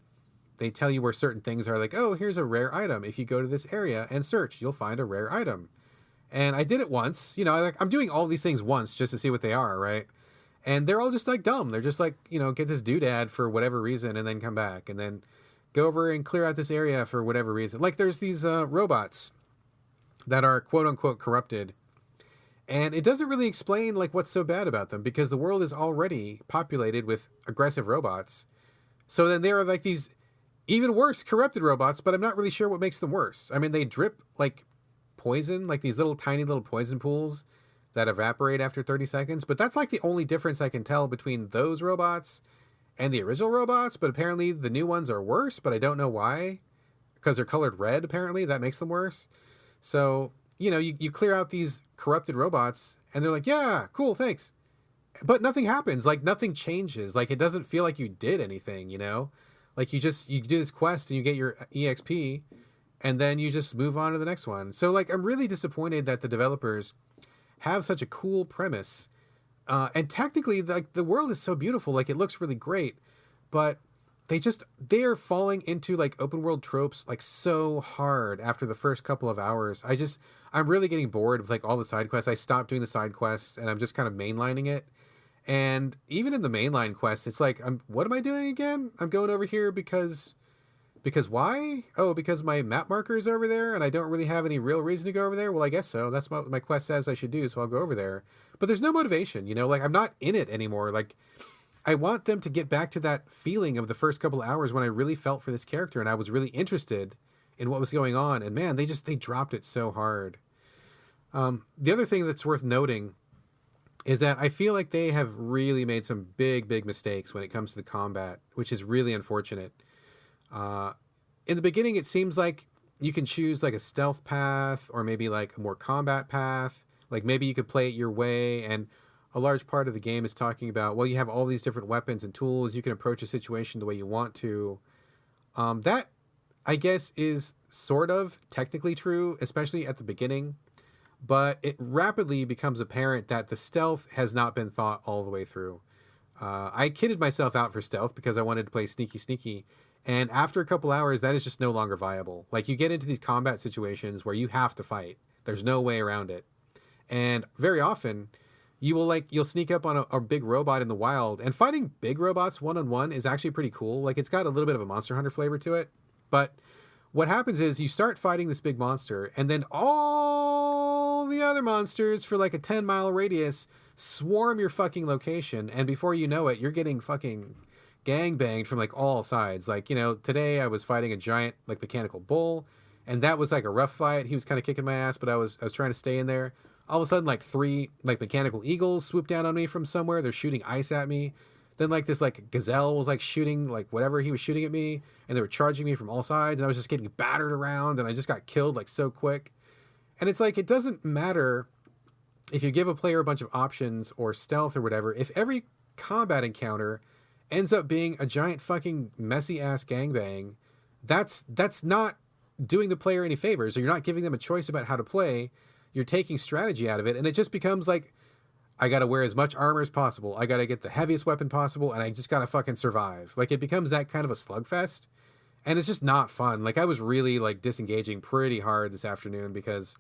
tell you where certain things are, like, oh, here's a rare item. If you go to this area and search, you'll find a rare item. And I did it once. I'm doing all these things once just to see what they are, right? And they're all just like dumb. They're just like, get this doodad for whatever reason and then come back and then go over and clear out this area for whatever reason. Like there's these robots that are quote unquote corrupted. And it doesn't really explain like what's so bad about them because the world is already populated with aggressive robots. So then there are like these even worse corrupted robots, but I'm not really sure what makes them worse. I mean, they drip like poison, like these tiny little poison pools that evaporate after 30 seconds. But that's like the only difference I can tell between those robots and the original robots. But apparently the new ones are worse, but I don't know why. Because they're colored red, apparently. That makes them worse. So, you clear out these corrupted robots and they're like, yeah, cool, thanks. But nothing happens. Like nothing changes. Like it doesn't feel like you did anything, Like you do this quest and you get your EXP and then you just move on to the next one. So like, I'm really disappointed that the developers have such a cool premise. And technically like the world is so beautiful. Like it looks really great, but they're falling into like open world tropes like so hard after the first couple of hours. I'm really getting bored with like all the side quests. I stopped doing the side quests and I'm just kind of mainlining it. And even in the mainline quest, it's like, what am I doing again? I'm going over here because why? Oh, because my map marker is over there and I don't really have any real reason to go over there. Well, I guess so. That's what my quest says I should do. So I'll go over there, but there's no motivation, like I'm not in it anymore. Like I want them to get back to that feeling of the first couple of hours when I really felt for this character and I was really interested in what was going on. And man, they dropped it so hard. The other thing that's worth noting is that I feel like they have really made some big, big mistakes when it comes to the combat, which is really unfortunate. In the beginning, it seems like you can choose like a stealth path or maybe like a more combat path. Like maybe you could play it your way, and a large part of the game is talking about, well, you have all these different weapons and tools. You can approach a situation the way you want to. That, I guess, is sort of technically true, especially at the beginning. But it rapidly becomes apparent that the stealth has not been thought all the way through. I kidded myself out for stealth because I wanted to play sneaky. And after a couple hours, that is just no longer viable. Like you get into these combat situations where you have to fight. There's no way around it. And very often you'll sneak up on a big robot in the wild, and fighting big robots one-on-one is actually pretty cool. Like it's got a little bit of a Monster Hunter flavor to it. But what happens is you start fighting this big monster, and then all the other monsters for like a 10-mile radius swarm your fucking location, and before you know it, you're getting fucking gangbanged from like all sides. Like, today I was fighting a giant like mechanical bull, and that was like a rough fight. He was kind of kicking my ass, but I was trying to stay in there. All of a sudden, like 3 like mechanical eagles swooped down on me from somewhere. They're shooting ice at me. Then like this like gazelle was like shooting like whatever he was shooting at me, and they were charging me from all sides, and I was just getting battered around, and I just got killed like so quick. And it's like, it doesn't matter if you give a player a bunch of options or stealth or whatever, if every combat encounter ends up being a giant fucking messy ass gangbang, that's not doing the player any favors, or you're not giving them a choice about how to play. You're taking strategy out of it, and it just becomes like, I gotta wear as much armor as possible. I gotta get the heaviest weapon possible, and I just gotta fucking survive. Like, it becomes that kind of a slugfest. and it's just not fun. Like I was really like disengaging pretty hard this afternoon because,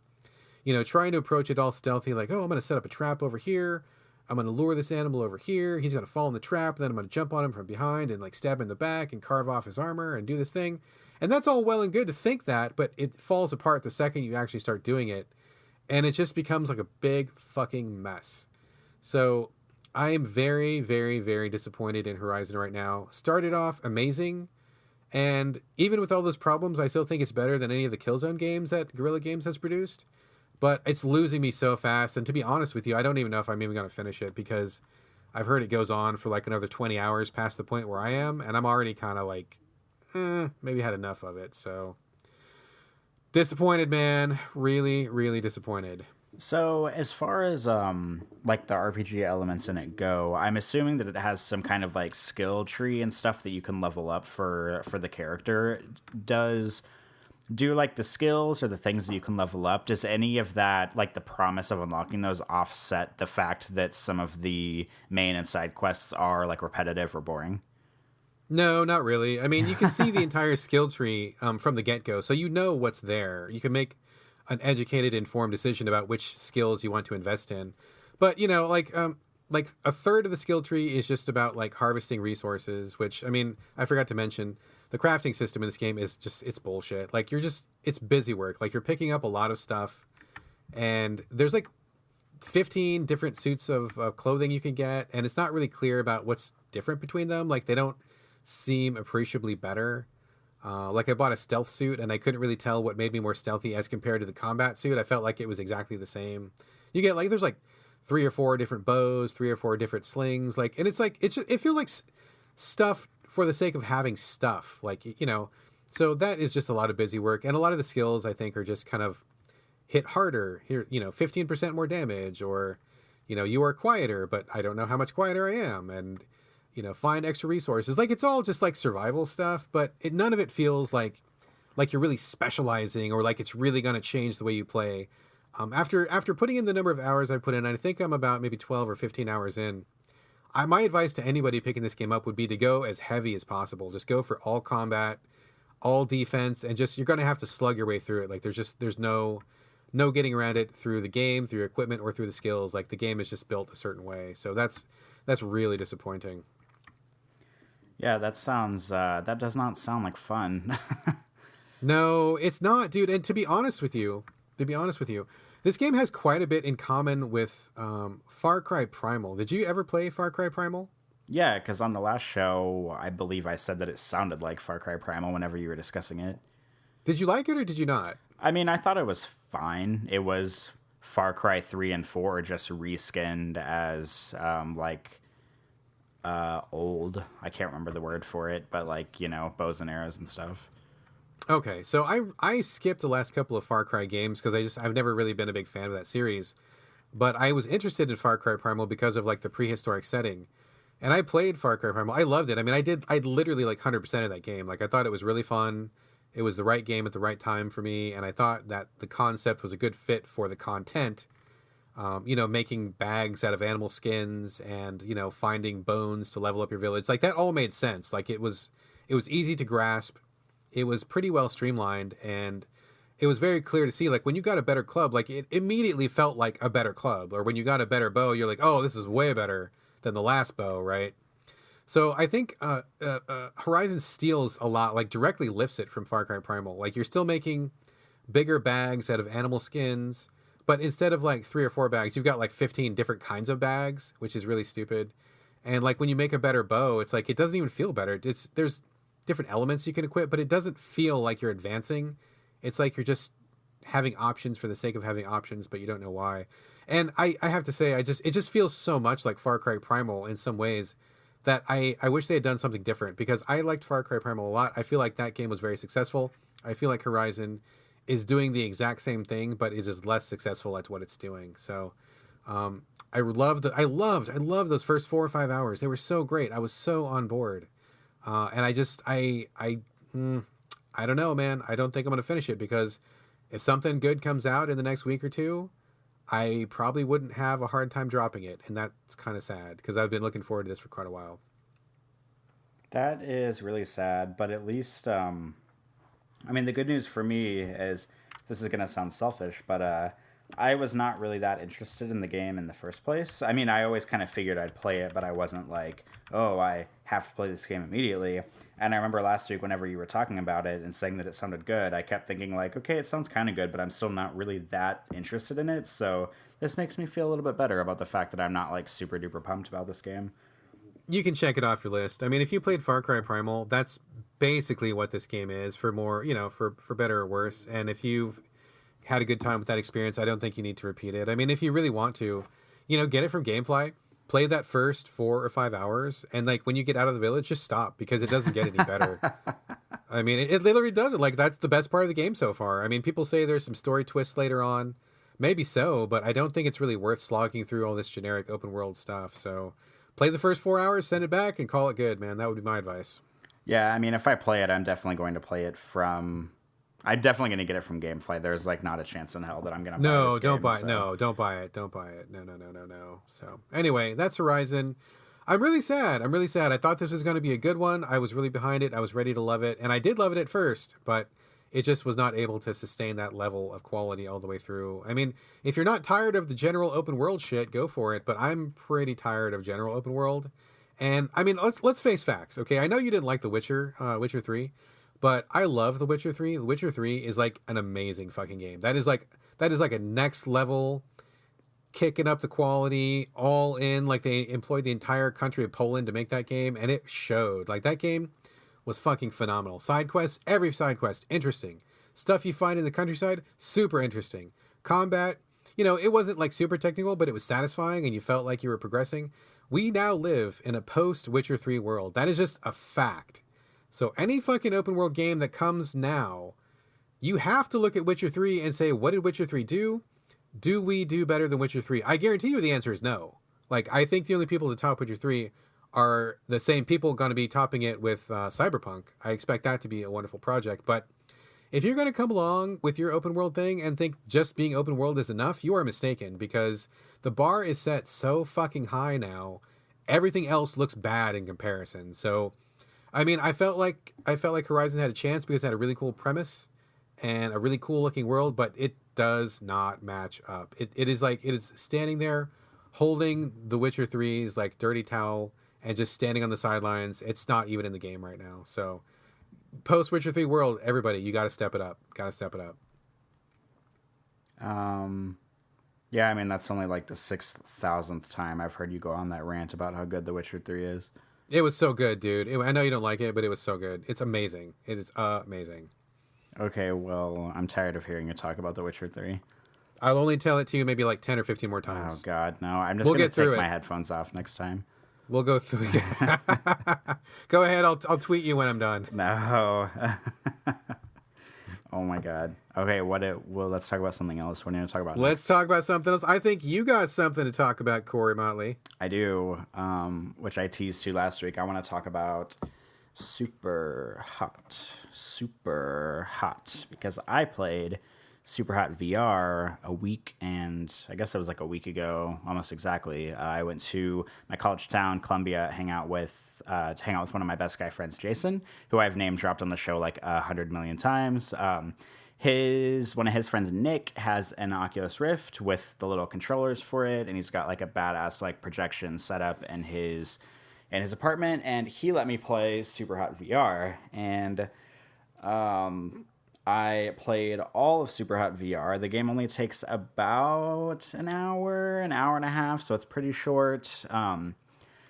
trying to approach it all stealthy, like, oh, I'm going to set up a trap over here. I'm going to lure this animal over here. He's going to fall in the trap. Then I'm going to jump on him from behind and like stab him in the back and carve off his armor and do this thing. And that's all well and good to think that, but it falls apart the second you actually start doing it. And it just becomes like a big fucking mess. So I am very, very, very disappointed in Horizon right now. Started off amazing. And even with all those problems, I still think it's better than any of the Killzone games that Guerrilla Games has produced. But it's losing me so fast. And to be honest with you, I don't even know if I'm even going to finish it because I've heard it goes on for like another 20 hours past the point where I am. And I'm already kind of like, maybe had enough of it. So disappointed, man. Really, really disappointed. So as far as like the RPG elements in it go, I'm assuming that it has some kind of like skill tree and stuff that you can level up for the character. Do like the skills or the things that you can level up, does any of that, like the promise of unlocking those, offset the fact that some of the main and side quests are like repetitive or boring? No, not really. I mean, you can see the entire skill tree from the get-go, so you know what's there. You can make an educated, informed decision about which skills you want to invest in. But, like a third of the skill tree is just about like harvesting resources, which, I mean, I forgot to mention, the crafting system in this game is just, it's bullshit. Like it's busy work. Like you're picking up a lot of stuff and there's like 15 different suits of clothing you can get. And it's not really clear about what's different between them. Like they don't seem appreciably better. Like I bought a stealth suit and I couldn't really tell what made me more stealthy as compared to the combat suit. I felt like it was exactly the same. You get like, there's like 3 or 4 different bows, 3 or 4 different slings. Like, and it's like, it feels like stuff for the sake of having stuff, like, so that is just a lot of busy work. And a lot of the skills I think are just kind of hit harder here, 15% more damage, or, you are quieter, but I don't know how much quieter I am. And, find extra resources. Like it's all just like survival stuff, but none of it feels like you're really specializing or like it's really going to change the way you play. After putting in the number of hours I put in, I think I'm about maybe 12 or 15 hours in. My advice to anybody picking this game up would be to go as heavy as possible. Just go for all combat, all defense, and just, you're going to have to slug your way through it. Like there's no getting around it through the game, through equipment, or through the skills. Like the game is just built a certain way. So that's really disappointing. Yeah, that does not sound like fun. No, it's not, dude. And to be honest with you, this game has quite a bit in common with Far Cry Primal. Did you ever play Far Cry Primal? Yeah, because on the last show, I believe I said that it sounded like Far Cry Primal whenever you were discussing it. Did you like it or did you not? I mean, I thought it was fine. It was Far Cry 3 and 4 just reskinned as old. I can't remember the word for it, but like, bows and arrows and stuff. Okay, so I skipped the last couple of Far Cry games because I've never really been a big fan of that series, but I was interested in Far Cry Primal because of like the prehistoric setting, and I played Far Cry Primal. I loved it. I mean, I literally like 100% of that game. Like I thought it was really fun. It was the right game at the right time for me, and I thought that the concept was a good fit for the content. Making bags out of animal skins and finding bones to level up your village. Like that all made sense. Like it was easy to grasp. It was pretty well streamlined, and it was very clear to see, like, when you got a better club, like, it immediately felt like a better club. Or when you got a better bow, you're like, oh, this is way better than the last bow, right? So I think Horizon steals a lot, like, directly lifts it from Far Cry Primal. Like, you're still making bigger bags out of animal skins, but instead of, like, 3 or 4 bags, you've got, like, 15 different kinds of bags, which is really stupid. And, like, when you make a better bow, it's like, it doesn't even feel better. There's different elements you can equip, but it doesn't feel like you're advancing. It's like you're just having options for the sake of having options, but you don't know why. And I have to say, it just feels so much like Far Cry Primal in some ways that I wish they had done something different, because I liked Far Cry Primal a lot. I feel like that game was very successful. I feel like Horizon is doing the exact same thing, but is just less successful at what it's doing. So I loved those first 4 or 5 hours. They were so great. I was so on board. And I don't know, man. I don't think I'm going to finish it, because if something good comes out in the next week or two, I probably wouldn't have a hard time dropping it. And that's kind of sad, because I've been looking forward to this for quite a while. That is really sad, but at least, I mean, the good news for me is this is going to sound selfish, but I was not really that interested in the game in the first place. I mean, I always kind of figured I'd play it, but I wasn't like, oh, I have to play this game immediately. And I remember last week, whenever you were talking about it and saying that it sounded good, I kept thinking, like, okay, it sounds kind of good, but I'm still not really that interested in it. So this makes me feel a little bit better about the fact that I'm not, like, super duper pumped about this game. You can check it off your list. I mean, if you played Far Cry Primal, that's basically what this game is, for more, for better or worse. And if you've had a good time with that experience, I don't think you need to repeat it. I mean, if you really want to, get it from GameFly, play that first 4 or 5 hours, and like when you get out of the village, just stop, because it doesn't get any better. I mean, it literally doesn't. Like, that's the best part of the game so far. I mean, people say there's some story twists later on. Maybe so, but I don't think it's really worth slogging through all this generic open world stuff. So play the first 4 hours, send it back, and call it good, man. That would be my advice. Yeah, I mean, if I play it, I'm definitely going to play it from... I'm definitely going to get it from GameFly. There's, like, not a chance in hell that I'm going to buy this game. Don't buy it. No, don't buy it. Don't buy it. No. So, anyway, that's Horizon. I'm really sad. I thought this was going to be a good one. I was really behind it. I was ready to love it. And I did love it at first, but it just was not able to sustain that level of quality all the way through. I mean, if you're not tired of the general open world shit, go for it. But I'm pretty tired of general open world. And, I mean, let's face facts, okay? I know you didn't like The Witcher, Witcher 3. But I love The Witcher 3. The Witcher 3 is like an amazing fucking game. That is like a next level, kicking up the quality, all in. Like, they employed the entire country of Poland to make that game, and it showed. Like, that game was fucking phenomenal. Side quests, every side quest, interesting. Stuff you find in the countryside, super interesting. Combat, it wasn't like super technical, but it was satisfying, and you felt like you were progressing. We now live in a post-Witcher 3 world. That is just a fact. So any fucking open world game that comes now, you have to look at Witcher 3 and say, what did Witcher 3 do? Do we do better than Witcher 3? I guarantee you the answer is no. Like, I think the only people to top Witcher 3 are the same people going to be topping it with Cyberpunk. I expect that to be a wonderful project. But if you're going to come along with your open world thing and think just being open world is enough, you are mistaken, because the bar is set so fucking high now. Everything else looks bad in comparison. So, I mean, I felt like Horizon had a chance because it had a really cool premise and a really cool looking world, but it does not match up. It is standing there holding The Witcher 3's like dirty towel and just standing on the sidelines. It's not even in the game right now. So post Witcher 3 world, everybody, you got to step it up. Yeah, I mean, that's only like the 6,000th time I've heard you go on that rant about how good The Witcher 3 is. It was so good, dude. I know you don't like it, but it was so good. It's amazing. It is amazing. Okay, well, I'm tired of hearing you talk about The Witcher 3. I'll only tell it to you maybe like 10 or 15 more times. Oh, God, no. I'm just going to take my headphones off next time. We'll go through it. Go ahead. I'll tweet you when I'm done. No. Oh, my God. Okay, let's talk about something else. What are you going to talk about Let's talk about something else. I think you got something to talk about, Corey Motley. I do, which I teased to last week. I want to talk about SUPERHOT, because I played SUPERHOT VR a week, and I guess it was like a week ago, almost exactly. I went to my college town, Columbia, to hang out with one of my best guy friends, Jason, who I've name dropped on the show like 100 million times. One of his friends, Nick, has an Oculus Rift with the little controllers for it, and he's got like a badass like projection set up in his apartment, and he let me play SUPERHOT VR, and I played all of SUPERHOT VR. The game only takes about an hour and a half, so it's pretty short.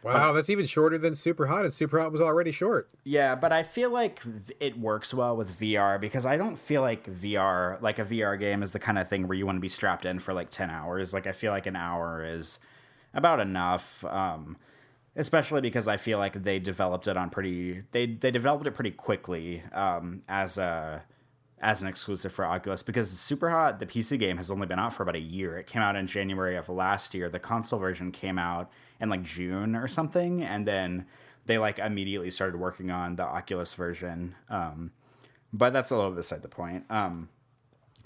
Wow, that's even shorter than SUPERHOT, and SUPERHOT was already short. Yeah, but I feel like it works well with VR, because I don't feel like a VR game is the kind of thing where you want to be strapped in for like 10 hours. Like, I feel like an hour is about enough, especially because I feel like they developed it pretty quickly as an exclusive for Oculus, because SUPERHOT, the PC game, has only been out for about a year. It came out in January of last year. The console version came out in like June or something, and then they like immediately started working on the Oculus version. But that's a little bit beside the point.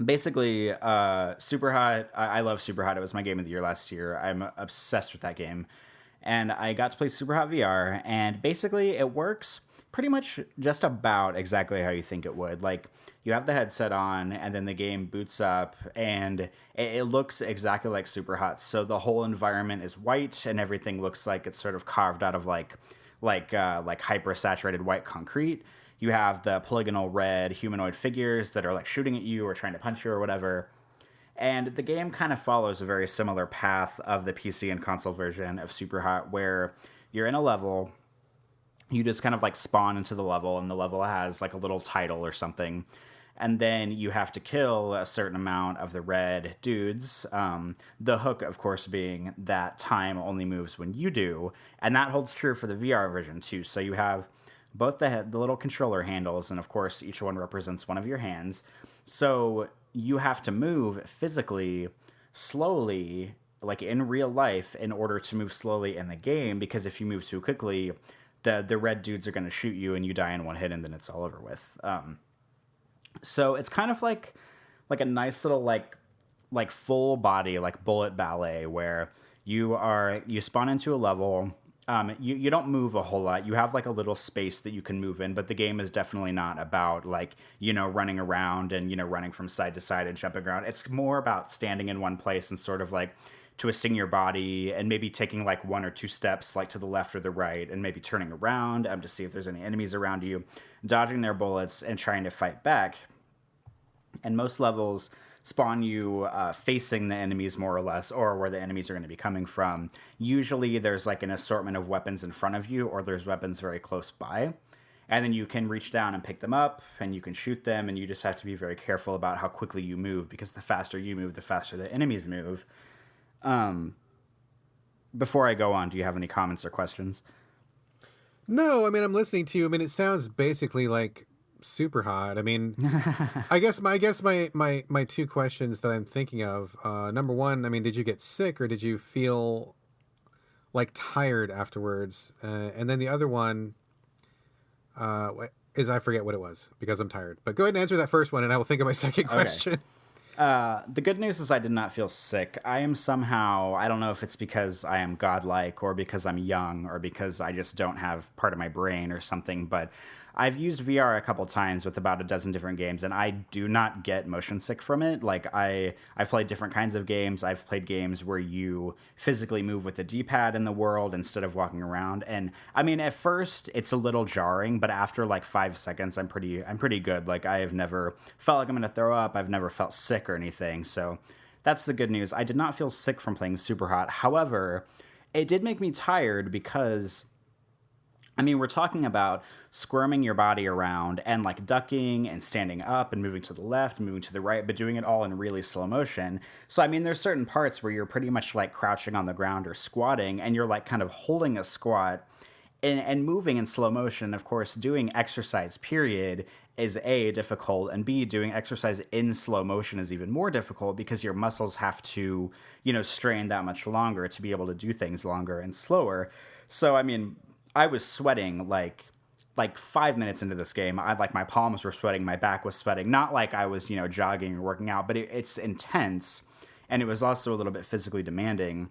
Basically, SUPERHOT, I love SUPERHOT. It was my game of the year last year. I'm obsessed with that game. and I got to play Superhot VR, and basically it works pretty much just about exactly how you think it would. Like, you have the headset on, and then the game boots up, and it looks exactly like Superhot. So the whole environment is white, and everything looks like it's sort of carved out of like hyper saturated white concrete. You have the polygonal red humanoid figures that are like shooting at you or trying to punch you or whatever. And the game kind of follows a very similar path of the PC and console version of Superhot, where you're in a level, you just kind of like spawn into the level, and the level has like a little title or something. And then you have to kill a certain amount of the red dudes. The hook, of course, being that time only moves when you do. And that holds true for the VR version, too. So you have both the little controller handles, and of course, each one represents one of your hands. So you have to move physically, slowly, like in real life, in order to move slowly in the game, because if you move too quickly, the red dudes are going to shoot you, and you die in one hit, and then it's all over with. So it's kind of like a nice little like full body like bullet ballet, where you spawn into a level. You don't move a whole lot. You have like a little space that you can move in, but the game is definitely not about like, running around and, running from side to side and jumping around. It's more about standing in one place and sort of like twisting your body and maybe taking like one or two steps like to the left or the right, and maybe turning around to see if there's any enemies around you, dodging their bullets and trying to fight back. And most levels spawn you facing the enemies more or less, or where the enemies are going to be coming from. Usually there's like an assortment of weapons in front of you, or there's weapons very close by. And then you can reach down and pick them up, and you can shoot them, and you just have to be very careful about how quickly you move, because the faster you move, the faster the enemies move. Before I go on, do you have any comments or questions? No, I mean, I'm listening to you. I mean, it sounds basically like Superhot. I mean, I guess my two questions that I'm thinking of. Number one, I mean, did you get sick, or did you feel like tired afterwards? And then the other one is, I forget what it was because I'm tired. But go ahead and answer that first one, and I will think of my second question. Okay. The good news is I did not feel sick. I am somehow, I don't know if it's because I am godlike, or because I'm young, or because I just don't have part of my brain or something, but I've used VR a couple times with about a dozen different games, and I do not get motion sick from it. Like, I've played different kinds of games. I've played games where you physically move with the D-pad in the world instead of walking around. And I mean, at first it's a little jarring, but after like 5 seconds, I'm pretty good. Like, I have never felt like I'm going to throw up. I've never felt sick or anything. So that's the good news. I did not feel sick from playing Superhot. However, it did make me tired because, I mean, we're talking about squirming your body around and like ducking and standing up and moving to the left, moving to the right, but doing it all in really slow motion. So, I mean, there's certain parts where you're pretty much like crouching on the ground or squatting, and you're like kind of holding a squat and moving in slow motion. Of course, doing exercise, period, is A, difficult, and B, doing exercise in slow motion is even more difficult because your muscles have to, strain that much longer to be able to do things longer and slower. So, I mean, I was sweating like 5 minutes into this game. My palms were sweating, my back was sweating. Not like I was, jogging or working out, but it's intense, and it was also a little bit physically demanding.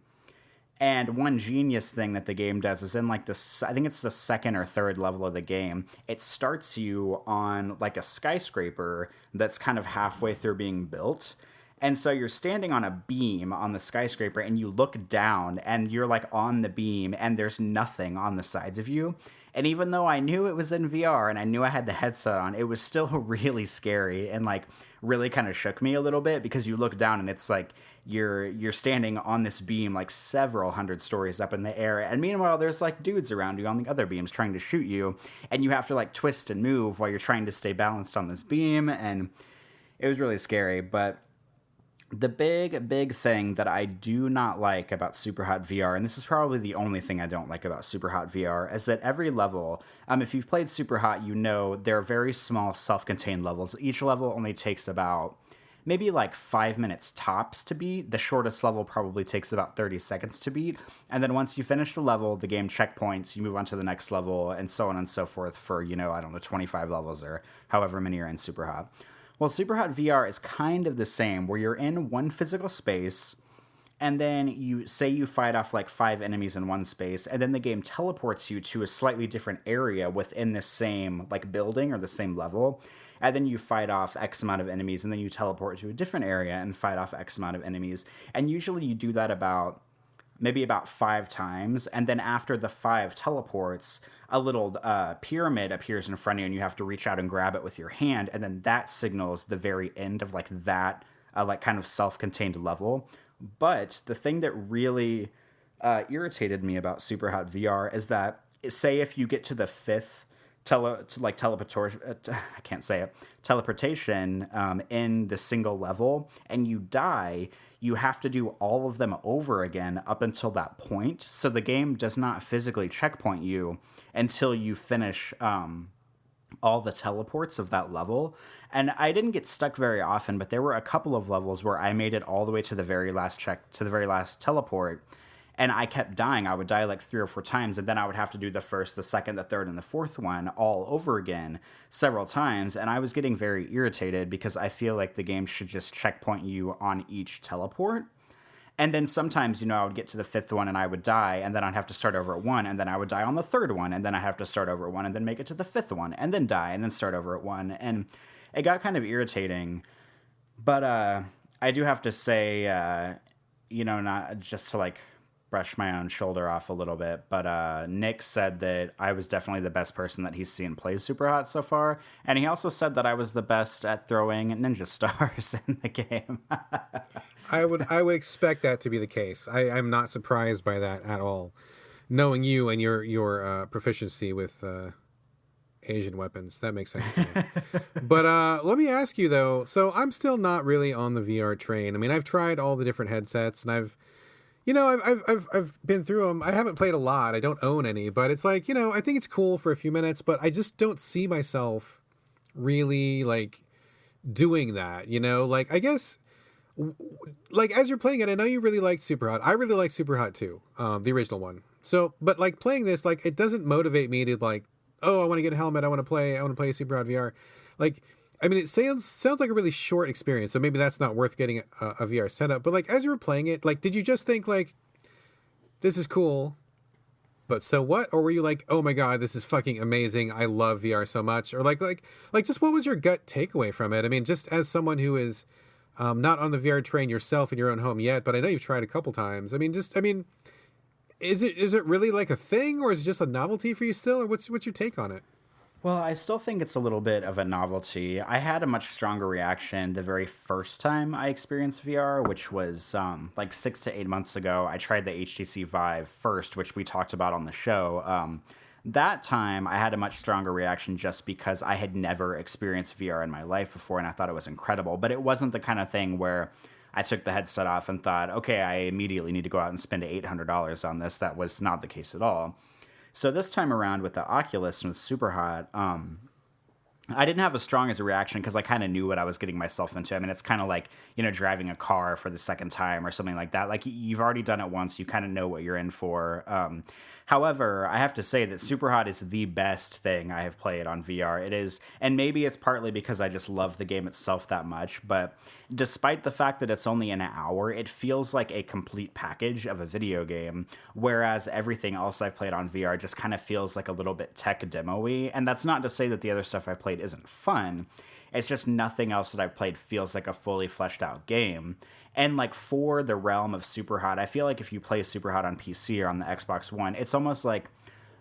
And one genius thing that the game does is in like this, I think it's the second or third level of the game, it starts you on like a skyscraper that's kind of halfway through being built. And so you're standing on a beam on the skyscraper, and you look down, and you're like on the beam, and there's nothing on the sides of you. And even though I knew it was in VR and I knew I had the headset on, it was still really scary, and like really kind of shook me a little bit, because you look down and it's like you're standing on this beam like several hundred stories up in the air, and meanwhile there's like dudes around you on the other beams trying to shoot you, and you have to like twist and move while you're trying to stay balanced on this beam, and it was really scary. But the big thing that I do not like about Superhot VR, and this is probably the only thing I don't like about Superhot VR, is that every level, if you've played Superhot, you know they're very small, self-contained levels. Each level only takes about maybe like 5 minutes tops to beat. The shortest level probably takes about 30 seconds to beat. And then once you finish the level, the game checkpoints, you move on to the next level, and so on and so forth for, 25 levels or however many are in Superhot. Well, Superhot VR is kind of the same, where you're in one physical space, and then you say you fight off like 5 enemies in one space, and then the game teleports you to a slightly different area within the same like building or the same level, and then you fight off X amount of enemies, and then you teleport to a different area and fight off X amount of enemies. And usually you do that maybe about 5 times, and then after the 5 teleports, a little pyramid appears in front of you, and you have to reach out and grab it with your hand, and then that signals the very end of like that like kind of self-contained level. But the thing that really irritated me about Superhot VR is that, say if you get to the 5th teleportation in the single level and you die, you have to do all of them over again up until that point. So the game does not physically checkpoint you until you finish all the teleports of that level. And I didn't get stuck very often, but there were a couple of levels where I made it all the way to the very last teleport, and I kept dying. I would die like 3 or 4 times, and then I would have to do the first, the second, the third, and the 4th one all over again several times. And I was getting very irritated because I feel like the game should just checkpoint you on each teleport. And then sometimes, I would get to the 5th one and I would die, and then I'd have to start over at 1, and then I would die on the 3rd one, and then I have to start over at 1, and then make it to the 5th one, and then die, and then start over at 1. And it got kind of irritating. But I do have to say, not just to like brush my own shoulder off a little bit, but Nick said that I was definitely the best person that he's seen play Superhot so far, and he also said that I was the best at throwing ninja stars in the game. I would expect that to be the case. I'm not surprised by that at all, knowing you and your proficiency with Asian weapons. That makes sense to me. But let me ask you though. So I'm still not really on the VR train. I mean, I've tried all the different headsets, and I've been through them. I haven't played a lot. I don't own any, but it's like, I think it's cool for a few minutes, but I just don't see myself really like doing that, like, I guess, like, as you're playing it, I know you really like Superhot. I really like Superhot too, the original one. So, but like playing this, like, it doesn't motivate me to like, oh, I want to get a helmet. I want to play Superhot VR. Like, I mean, it sounds like a really short experience, so maybe that's not worth getting a VR setup. But like, as you were playing it, like, did you just think like, this is cool, but so what? Or were you like, oh my god, this is fucking amazing, I love VR so much? Or like just what was your gut takeaway from it? I mean, just as someone who is not on the VR train yourself in your own home yet, but I know you've tried a couple times. I mean, is it really like a thing, or is it just a novelty for you still, or what's your take on it? Well, I still think it's a little bit of a novelty. I had a much stronger reaction the very first time I experienced VR, which was like 6 to 8 months ago. I tried the HTC Vive first, which we talked about on the show. That time, I had a much stronger reaction just because I had never experienced VR in my life before, and I thought it was incredible. But it wasn't the kind of thing where I took the headset off and thought, okay, I immediately need to go out and spend $800 on this. That was not the case at all. So this time around with the Oculus and with Superhot, I didn't have as strong as a reaction because I kind of knew what I was getting myself into. I mean, it's kind of like, driving a car for the second time or something like that. Like, you've already done it once. You kind of know what you're in for. However, I have to say that Superhot is the best thing I have played on VR. It is, and maybe it's partly because I just love the game itself that much, but despite the fact that it's only an hour, it feels like a complete package of a video game, whereas everything else I've played on VR just kind of feels like a little bit tech demo-y. And that's not to say that the other stuff I've played isn't fun. It's just nothing else that I've played feels like a fully fleshed out game. And like, for the realm of Superhot, I feel like if you play Superhot on PC or on the Xbox One, it's almost like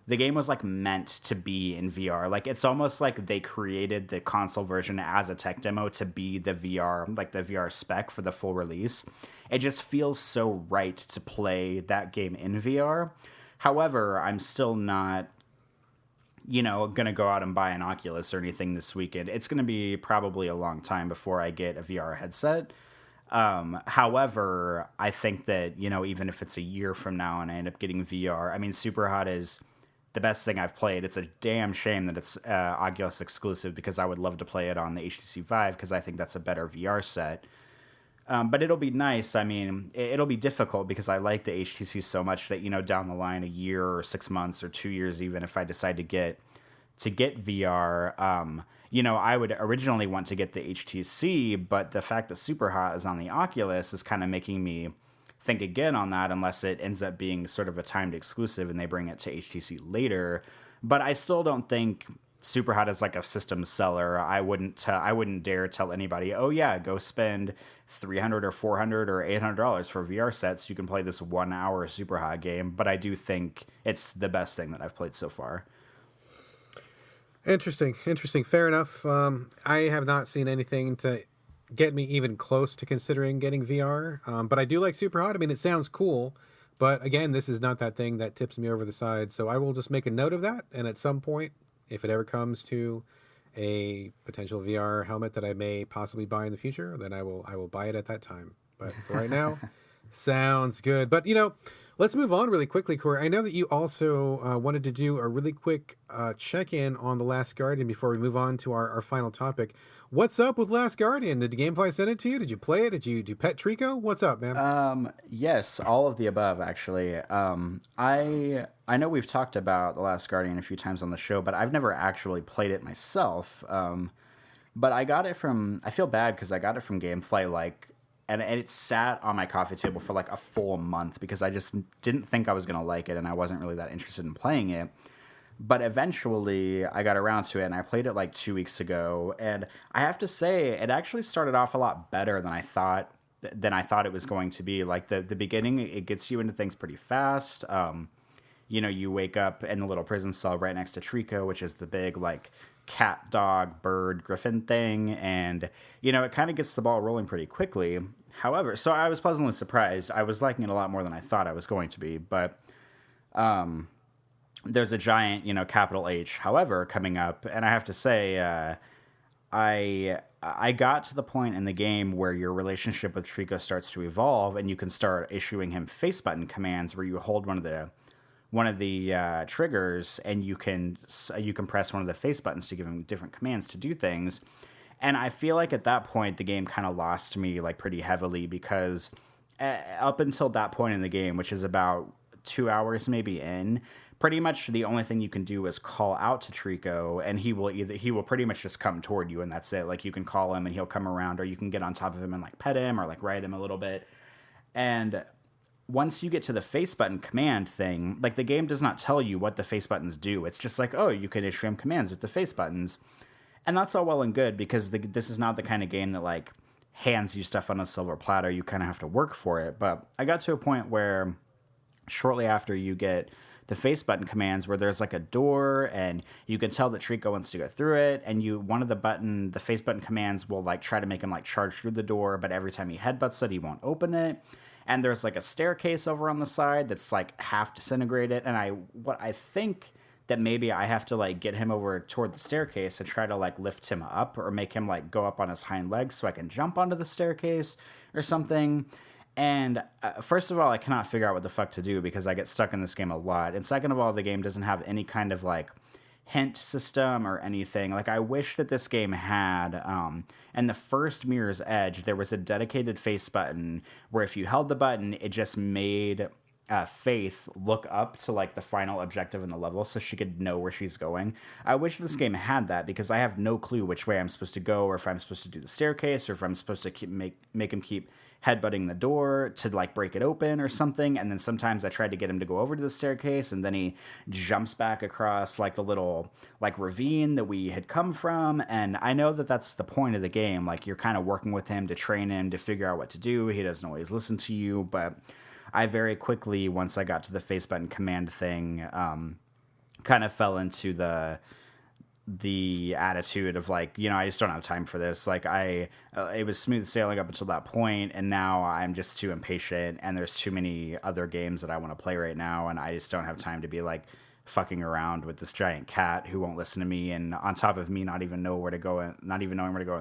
the game was like meant to be in VR. Like, it's almost like they created the console version as a tech demo to be the VR, like the VR spec for the full release. It just feels so right to play that game in VR. However, I'm still not going to go out and buy an Oculus or anything this weekend. It's going to be probably a long time before I get a VR headset. However, I think that, even if it's a year from now and I end up getting VR, I mean, Superhot is the best thing I've played. It's a damn shame that it's Oculus exclusive, because I would love to play it on the HTC Vive because I think that's a better VR set. But it'll be nice. I mean, it'll be difficult because I like the HTC so much that, down the line, a year or 6 months or 2 years, even if I decide to get VR, I would originally want to get the HTC, but the fact that Superhot is on the Oculus is kind of making me think again on that unless it ends up being sort of a timed exclusive and they bring it to HTC later. But I still don't think Superhot is like a system seller. I wouldn't dare tell anybody, oh yeah, go spend $300 or $400 or $800 for VR sets. You can play this 1 hour Superhot game. But I do think it's the best thing that I've played so far. Interesting. Fair enough. I have not seen anything to get me even close to considering getting VR. But I do like Superhot. I mean, it sounds cool. But again, this is not that thing that tips me over the side. So I will just make a note of that. And at some point, if it ever comes to a potential VR helmet that I may possibly buy in the future, then I will buy it at that time. But for right now, sounds good. But, let's move on really quickly, Corey. I know that you also wanted to do a really quick check-in on The Last Guardian before we move on to our final topic. What's up with Last Guardian? Did the Gamefly send it to you? Did you play it? Did you pet Trico? What's up, man? Yes, all of the above, actually. I know we've talked about The Last Guardian a few times on the show, but I've never actually played it myself. But I got it I feel bad because I got it from Gamefly, and it sat on my coffee table for like a full month because I just didn't think I was going to like it and I wasn't really that interested in playing it. But eventually I got around to it and I played it like 2 weeks ago. And I have to say, it actually started off a lot better than I thought it was going to be. Like the beginning, it gets you into things pretty fast. You wake up in the little prison cell right next to Trico, which is the big like cat, dog, bird, griffin thing. And, it kind of gets the ball rolling pretty quickly. However, so I was pleasantly surprised. I was liking it a lot more than I thought I was going to be. But there's a giant, capital H, however, coming up. And I have to say, I got to the point in the game where your relationship with Trico starts to evolve and you can start issuing him face button commands where you hold one of the triggers and you can press one of the face buttons to give him different commands to do things. And I feel like at that point, the game kind of lost me like pretty heavily because up until that point in the game, which is about 2 hours maybe in, pretty much the only thing you can do is call out to Trico and he will pretty much just come toward you and that's it. Like you can call him and he'll come around or you can get on top of him and like pet him or like ride him a little bit. And once you get to the face button command thing, like the game does not tell you what the face buttons do. It's just like, oh, you can issue him commands with the face buttons. And that's all well and good because this is not the kind of game that like hands you stuff on a silver platter. You kind of have to work for it. But I got to a point where shortly after you get the face button commands where there's like a door and you can tell that Trico wants to go through it and the face button commands will like try to make him like charge through the door, but every time he headbutts it, he won't open it. And there's like a staircase over on the side that's like half disintegrated. And I think that maybe I have to like get him over toward the staircase and try to like lift him up or make him like go up on his hind legs so I can jump onto the staircase or something. And first of all, I cannot figure out what the fuck to do because I get stuck in this game a lot. And second of all, the game doesn't have any kind of like hint system or anything. Like I wish that this game had, and the first Mirror's Edge, there was a dedicated face button where if you held the button, it just made Faith look up to like the final objective in the level so she could know where she's going. I wish this game had that because I have no clue which way I'm supposed to go or if I'm supposed to do the staircase or if I'm supposed to make him keep headbutting the door to like break it open or something. And then sometimes I tried to get him to go over to the staircase and then he jumps back across like the little like ravine that we had come from. And I know that that's the point of the game. Like you're kind of working with him to train him to figure out what to do. He doesn't always listen to you, but I very quickly, once I got to the face button command thing, kind of fell into the attitude of like, I just don't have time for this. Like it was smooth sailing up until that point, and now I'm just too impatient, and there's too many other games that I want to play right now, and I just don't have time to be like fucking around with this giant cat who won't listen to me, and on top of me not even knowing where to go in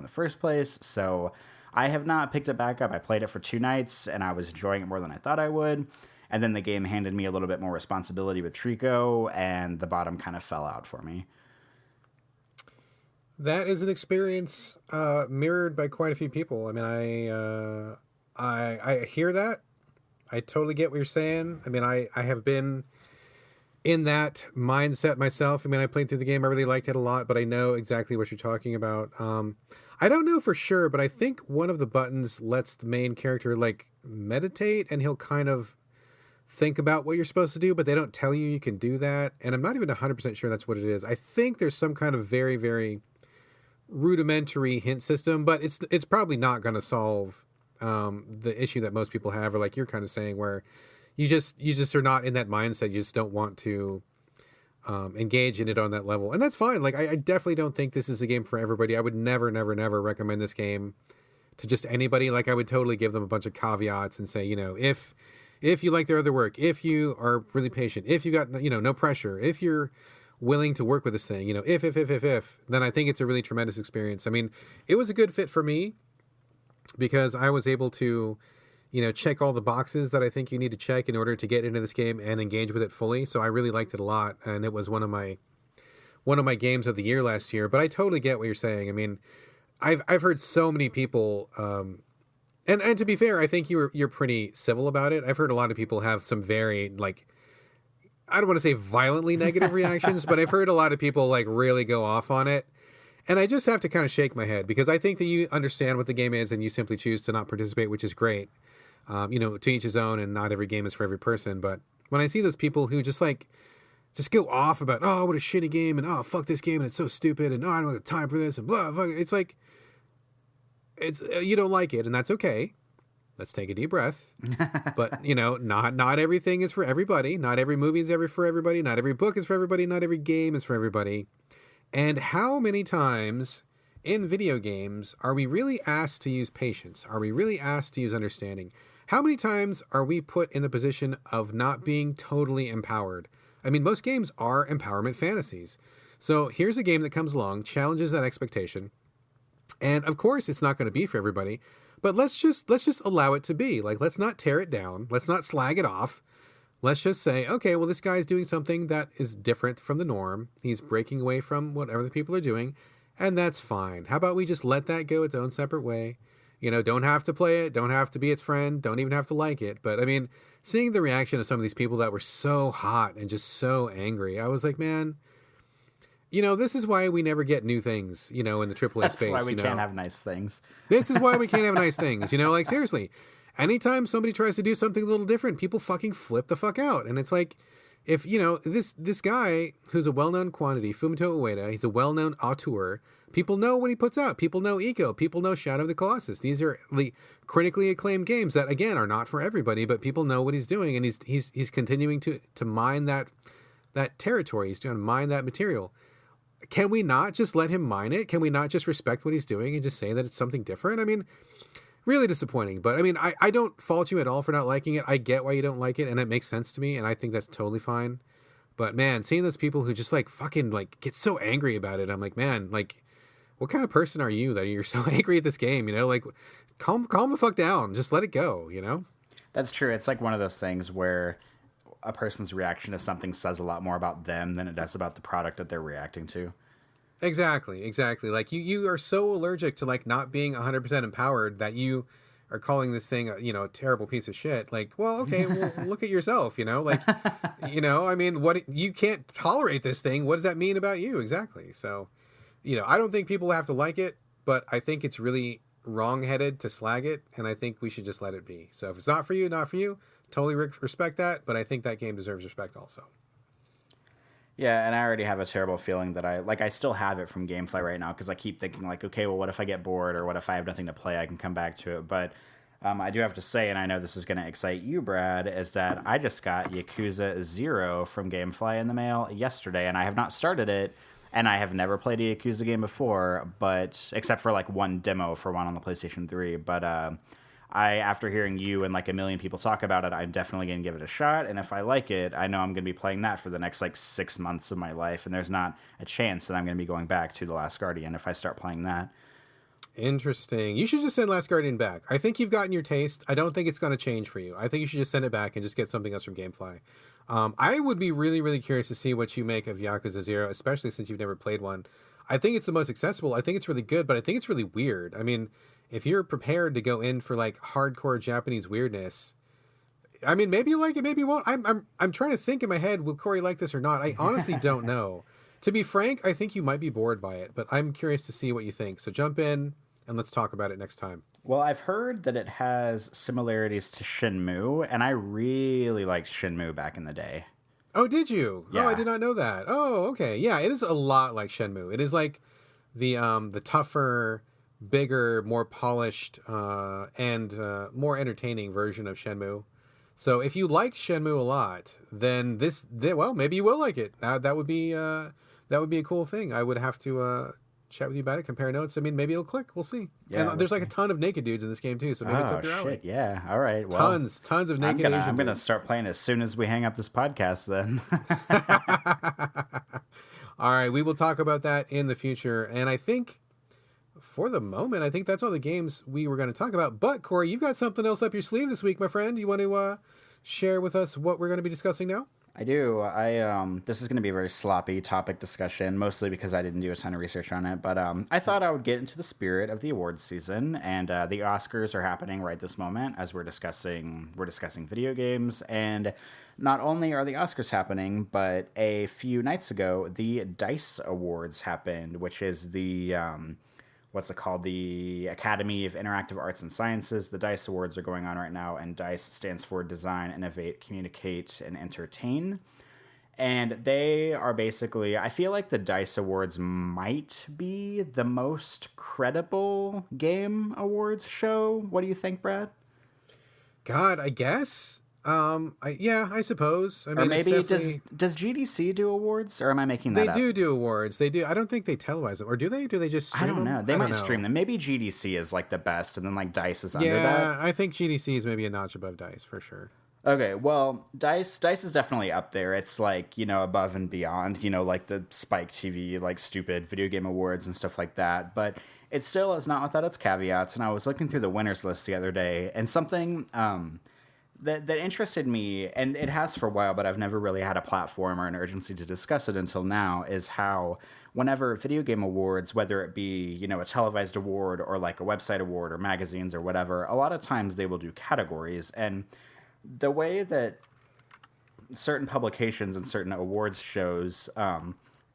the first place. So I have not picked it back up. I played it for 2 nights, and I was enjoying it more than I thought I would. And then the game handed me a little bit more responsibility with Trico, and the bottom kind of fell out for me. That is an experience mirrored by quite a few people. I mean, I hear that. I totally get what you're saying. I mean, I have been in that mindset myself. I mean, I played through the game. I really liked it a lot, but I know exactly what you're talking about. I don't know for sure, but I think one of the buttons lets the main character like meditate, and he'll kind of think about what you're supposed to do, but they don't tell you can do that. And I'm not even 100% sure that's what it is. I think there's some kind of very, very rudimentary hint system, but it's probably not going to solve the issue that most people have, or like you're kind of saying, where you just are not in that mindset. You just don't want to engage in it on that level, and that's fine. Like I definitely don't think this is a game for everybody. I would never recommend this game to just anybody. Like I would totally give them a bunch of caveats and say, if you like their other work, if you are really patient, if you got no pressure, if you're willing to work with this thing, if, then I think it's a really tremendous experience. I mean, it was a good fit for me because I was able to check all the boxes that I think you need to check in order to get into this game and engage with it fully. So I really liked it a lot, and it was one of my games of the year last year. But I totally get what you're saying. I mean, I've heard so many people, and to be fair, I think you're pretty civil about it. I've heard a lot of people have some very like, I don't want to say violently negative reactions, but I've heard a lot of people like really go off on it. And I just have to kind of shake my head, because I think that you understand what the game is and you simply choose to not participate, which is great. To each his own, and not every game is for every person. But when I see those people who just go off about, oh, what a shitty game, and oh, fuck this game, and it's so stupid, and oh, I don't have time for this, and blah, fuck, it's like, you don't like it, and that's okay. Let's take a deep breath. But not everything is for everybody. Not every movie is for everybody. Not every book is for everybody. Not every game is for everybody. And how many times in video games are we really asked to use patience? Are we really asked to use understanding? How many times are we put in the position of not being totally empowered? I mean, most games are empowerment fantasies. So here's a game that comes along, challenges that expectation. And of course, it's not going to be for everybody, but let's just allow it to be. Like, let's not tear it down. Let's not slag it off. Let's just say, okay, well, this guy's doing something that is different from the norm. He's breaking away from what other people are doing, and that's fine. How about we just let that go its own separate way? Don't have to play it, don't have to be its friend, don't even have to like it. But I mean, seeing the reaction of some of these people that were so hot and just so angry, I was like, man, this is why we never get new things, in the AAA space. That's why we can't have nice things. This is why we can't have nice things, like seriously. Anytime somebody tries to do something a little different, people fucking flip the fuck out. And it's like, if, this guy who's a well-known quantity, Fumito Ueda, he's a well-known auteur. People know what he puts out. People know Ico. People know Shadow of the Colossus. These are critically acclaimed games that, again, are not for everybody, but people know what he's doing, and he's continuing to mine that territory. He's trying to mine that material. Can we not just let him mine it? Can we not just respect what he's doing and just say that it's something different? I mean, really disappointing. But I mean, I don't fault you at all for not liking it. I get why you don't like it, and it makes sense to me, and I think that's totally fine. But man, seeing those people who just fucking get so angry about it, I'm like, man, what kind of person are you that you're so angry at this game? Calm the fuck down. Just let it go, That's true. It's like one of those things where a person's reaction to something says a lot more about them than it does about the product that they're reacting to. Exactly. Like you are so allergic to not being 100% empowered that you are calling this thing a terrible piece of shit. Like, well, okay, well, look at yourself, I mean, what, you can't tolerate this thing. What does that mean about you? Exactly. So, I don't think people have to like it, but I think it's really wrong-headed to slag it, and I think we should just let it be. So if it's not for you, not for you. Totally respect that, but I think that game deserves respect also. Yeah, and I already have a terrible feeling that I still have it from Gamefly right now, because I keep thinking okay, well, what if I get bored, or what if I have nothing to play, I can come back to it. But I do have to say, and I know this is going to excite you, Brad, is that I just got Yakuza 0 from Gamefly in the mail yesterday, and I have not started it, and I have never played a Yakuza game before, but except for one demo for one on the PlayStation 3. But after hearing you and a million people talk about it, I'm definitely going to give it a shot. And if I like it, I know I'm going to be playing that for the next 6 months of my life. And there's not a chance that I'm going to be going back to The Last Guardian if I start playing that. Interesting. You should just send Last Guardian back. I think you've gotten your taste. I don't think it's going to change for you. I think you should just send it back and just get something else from Gamefly. I would be really, really curious to see what you make of Yakuza 0, especially since you've never played one. I think it's the most accessible. I think it's really good, but I think it's really weird. I mean, if you're prepared to go in for hardcore Japanese weirdness, I mean, maybe you like it, maybe you won't. I'm trying to think in my head, will Corey like this or not? I honestly don't know. To be frank, I think you might be bored by it, but I'm curious to see what you think. So jump in and let's talk about it next time. Well, I've heard that it has similarities to Shenmue, and I really liked Shenmue back in the day. Oh, did you? Yeah. Oh, I did not know that. Oh, okay. Yeah, it is a lot like Shenmue. It is like the tougher, bigger, more polished, and more entertaining version of Shenmue. So if you like Shenmue a lot, then well, maybe you will like it. That would be a cool thing. I would have to chat with you about it, compare notes. I mean, maybe it'll click. We'll see. Yeah, and there's like a ton of naked dudes in this game too, so maybe it's up your alley. Yeah. All right. Well, tons of naked Asian I'm gonna dudes. start playing as soon as we hang up this podcast. Then. All right, we will talk about that in the future, and I think for the moment, I think that's all the games we were going to talk about. But Corey, you've got something else up your sleeve this week, my friend. You want to share with us what we're going to be discussing now? I do. This is going to be a very sloppy topic discussion, mostly because I didn't do a ton of research on it. But I thought I would get into the spirit of the awards season, and the Oscars are happening right this moment as we're discussing video games. And not only are the Oscars happening, but a few nights ago, the DICE Awards happened, which is the what's it called? The Academy of Interactive Arts and Sciences. The DICE Awards are going on right now, and DICE stands for Design, Innovate, Communicate, and Entertain. And they are basically, I feel like the DICE Awards might be the most credible game awards show. What do you think, Brad? God, I guess. I suppose. I mean, Or maybe definitely... does GDC do awards, or am I making that up? They do awards. They do. I don't think they televise them, or do they? Do they just stream them? I don't know. They might stream them. Maybe GDC is like the best, and then like DICE is under that. Yeah, I think GDC is maybe a notch above DICE for sure. Okay, well, DICE is definitely up there. It's like, above and beyond, like the Spike TV, like stupid video game awards and stuff like that. But it still is not without its caveats. And I was looking through the winners list the other day, and something that interested me, and it has for a while, but I've never really had a platform or an urgency to discuss it until now, is how whenever video game awards, whether it be, a televised award or like a website award or magazines or whatever, a lot of times they will do categories. And the way that certain publications and certain awards shows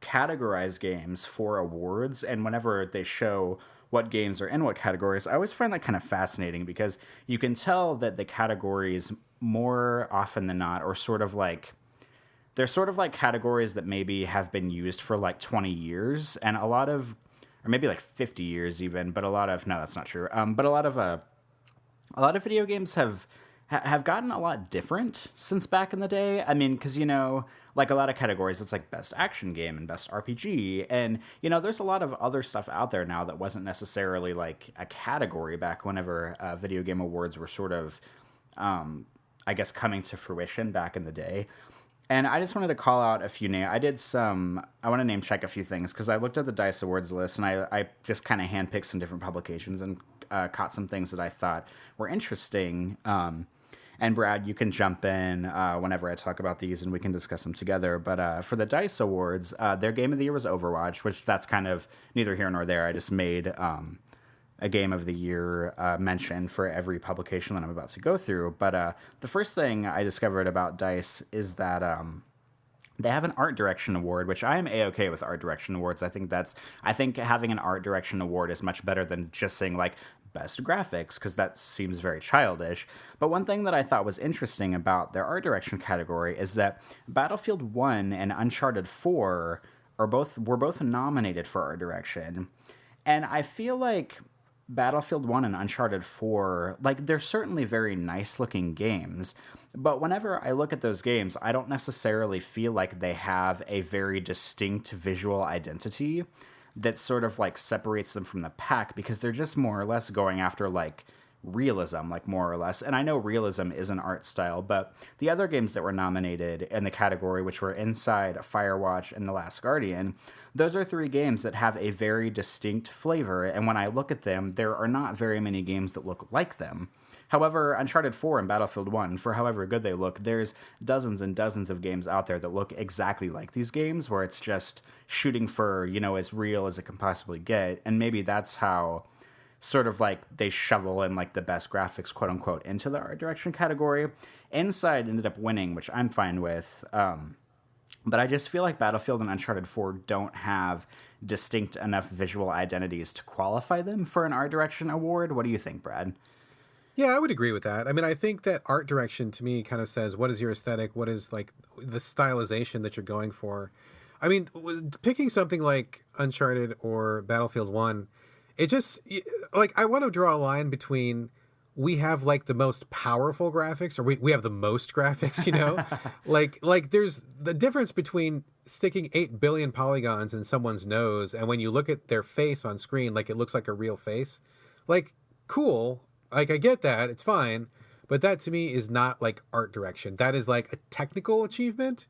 categorize games for awards, and whenever they show what games are in what categories, I always find that kind of fascinating, because you can tell that the categories more often than not are they're sort of like categories that maybe have been used for like 20 years, and or maybe like 50 years even, but no, that's not true. But a lot of video games have gotten a lot different since back in the day. I mean, because, like a lot of categories, it's like best action game and best RPG. And, there's a lot of other stuff out there now that wasn't necessarily like a category back whenever video game awards were sort of, I guess, coming to fruition back in the day. And I just wanted to call out a few names. I want to name check a few things, because I looked at the DICE Awards list, and I just kind of handpicked some different publications and caught some things that I thought were interesting. And Brad, you can jump in whenever I talk about these, and we can discuss them together. But for the DICE Awards, their game of the year was Overwatch, which that's kind of neither here nor there. I just made a game of the year mention for every publication that I'm about to go through. But the first thing I discovered about DICE is that they have an art direction award, which I am A-okay with art direction awards. I think having an art direction award is much better than just saying like best graphics, because that seems very childish. But one thing that I thought was interesting about their art direction category is that Battlefield 1 and Uncharted 4 were both nominated for art direction. And I feel like Battlefield 1 and Uncharted 4, like, they're certainly very nice looking games, but whenever I look at those games, I don't necessarily feel like they have a very distinct visual identity that sort of like separates them from the pack, because they're just more or less going after like realism, like more or less. And I know realism is an art style, but the other games that were nominated in the category, which were Inside, Firewatch, and The Last Guardian, those are three games that have a very distinct flavor. And when I look at them, there are not very many games that look like them. However, Uncharted 4 and Battlefield 1, for however good they look, there's dozens and dozens of games out there that look exactly like these games, where it's just shooting for, as real as it can possibly get. And maybe that's how sort of like they shovel in like the best graphics, quote unquote, into the art direction category. Inside ended up winning, which I'm fine with. But I just feel like Battlefield and Uncharted 4 don't have distinct enough visual identities to qualify them for an art direction award. What do you think, Brad? Yeah, I would agree with that. I mean, I think that art direction to me kind of says what is your aesthetic, what is like the stylization that you're going for. I mean, picking something like Uncharted or Battlefield 1, it just like I want to draw a line between we have like the most powerful graphics or we have the most graphics, you know? like there's the difference between sticking 8 billion polygons in someone's nose and when you look at their face on screen like it looks like a real face. Like cool. Like I get that, it's fine, but that to me is not like art direction. That is like a technical achievement.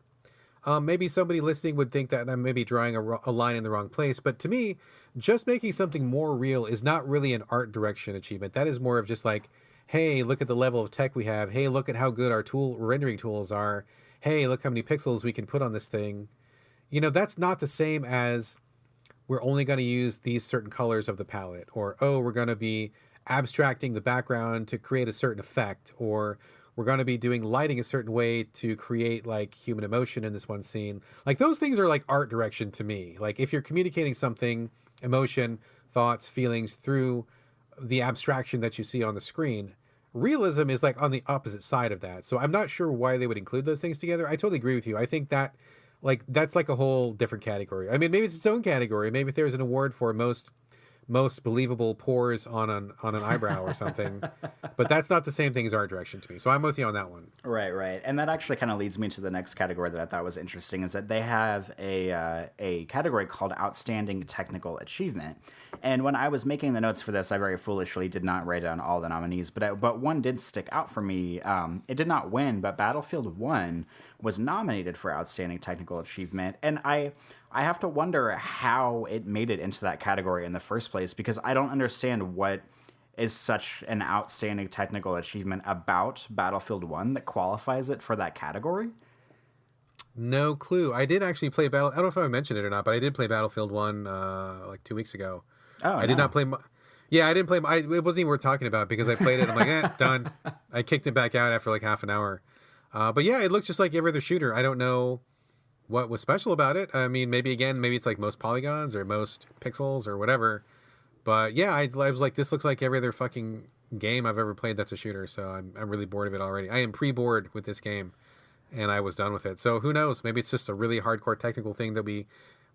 Maybe somebody listening would think that I'm maybe drawing a line in the wrong place, but to me, just making something more real is not really an art direction achievement. That is more of just like, hey, look at the level of tech we have. Hey, look at how good our rendering tools are. Hey, look how many pixels we can put on this thing. You know, that's not the same as we're only going to use these certain colors of the palette, or oh, we're going to be abstracting the background to create a certain effect, or we're going to be doing lighting a certain way to create like human emotion in this one scene. Like those things are like art direction to me. Like if you're communicating something, emotion, thoughts, feelings through the abstraction that you see on the screen, realism is like on the opposite side of that. So I'm not sure why they would include those things together. I totally agree with you. I think that like that's like a whole different category. I mean, maybe it's its own category. Maybe if there's an award for most believable pores on an eyebrow or something, but that's not the same thing as art direction to me. So I'm with you on that one. Right. And that actually kind of leads me to the next category that I thought was interesting is that they have a category called Outstanding Technical Achievement. And when I was making the notes for this, I very foolishly did not write down all the nominees, but one did stick out for me. It did not win, but Battlefield 1 was nominated for Outstanding Technical Achievement. And I have to wonder how it made it into that category in the first place, because I don't understand what is such an outstanding technical achievement about Battlefield 1 that qualifies it for that category. No clue. I did actually play I don't know if I mentioned it or not, but I did play Battlefield 1 like 2 weeks ago. Oh, I did not play... Yeah, I didn't play... it wasn't even worth talking about because I played it. I'm like, done. I kicked it back out after like half an hour. But yeah, it looked just like every other shooter. I don't know what was special about it. I mean, maybe it's like most polygons or most pixels or whatever. But yeah, I was like, this looks like every other fucking game I've ever played that's a shooter. So I'm really bored of it already. I am pre-bored with this game, and I was done with it. So who knows? Maybe it's just a really hardcore technical thing that we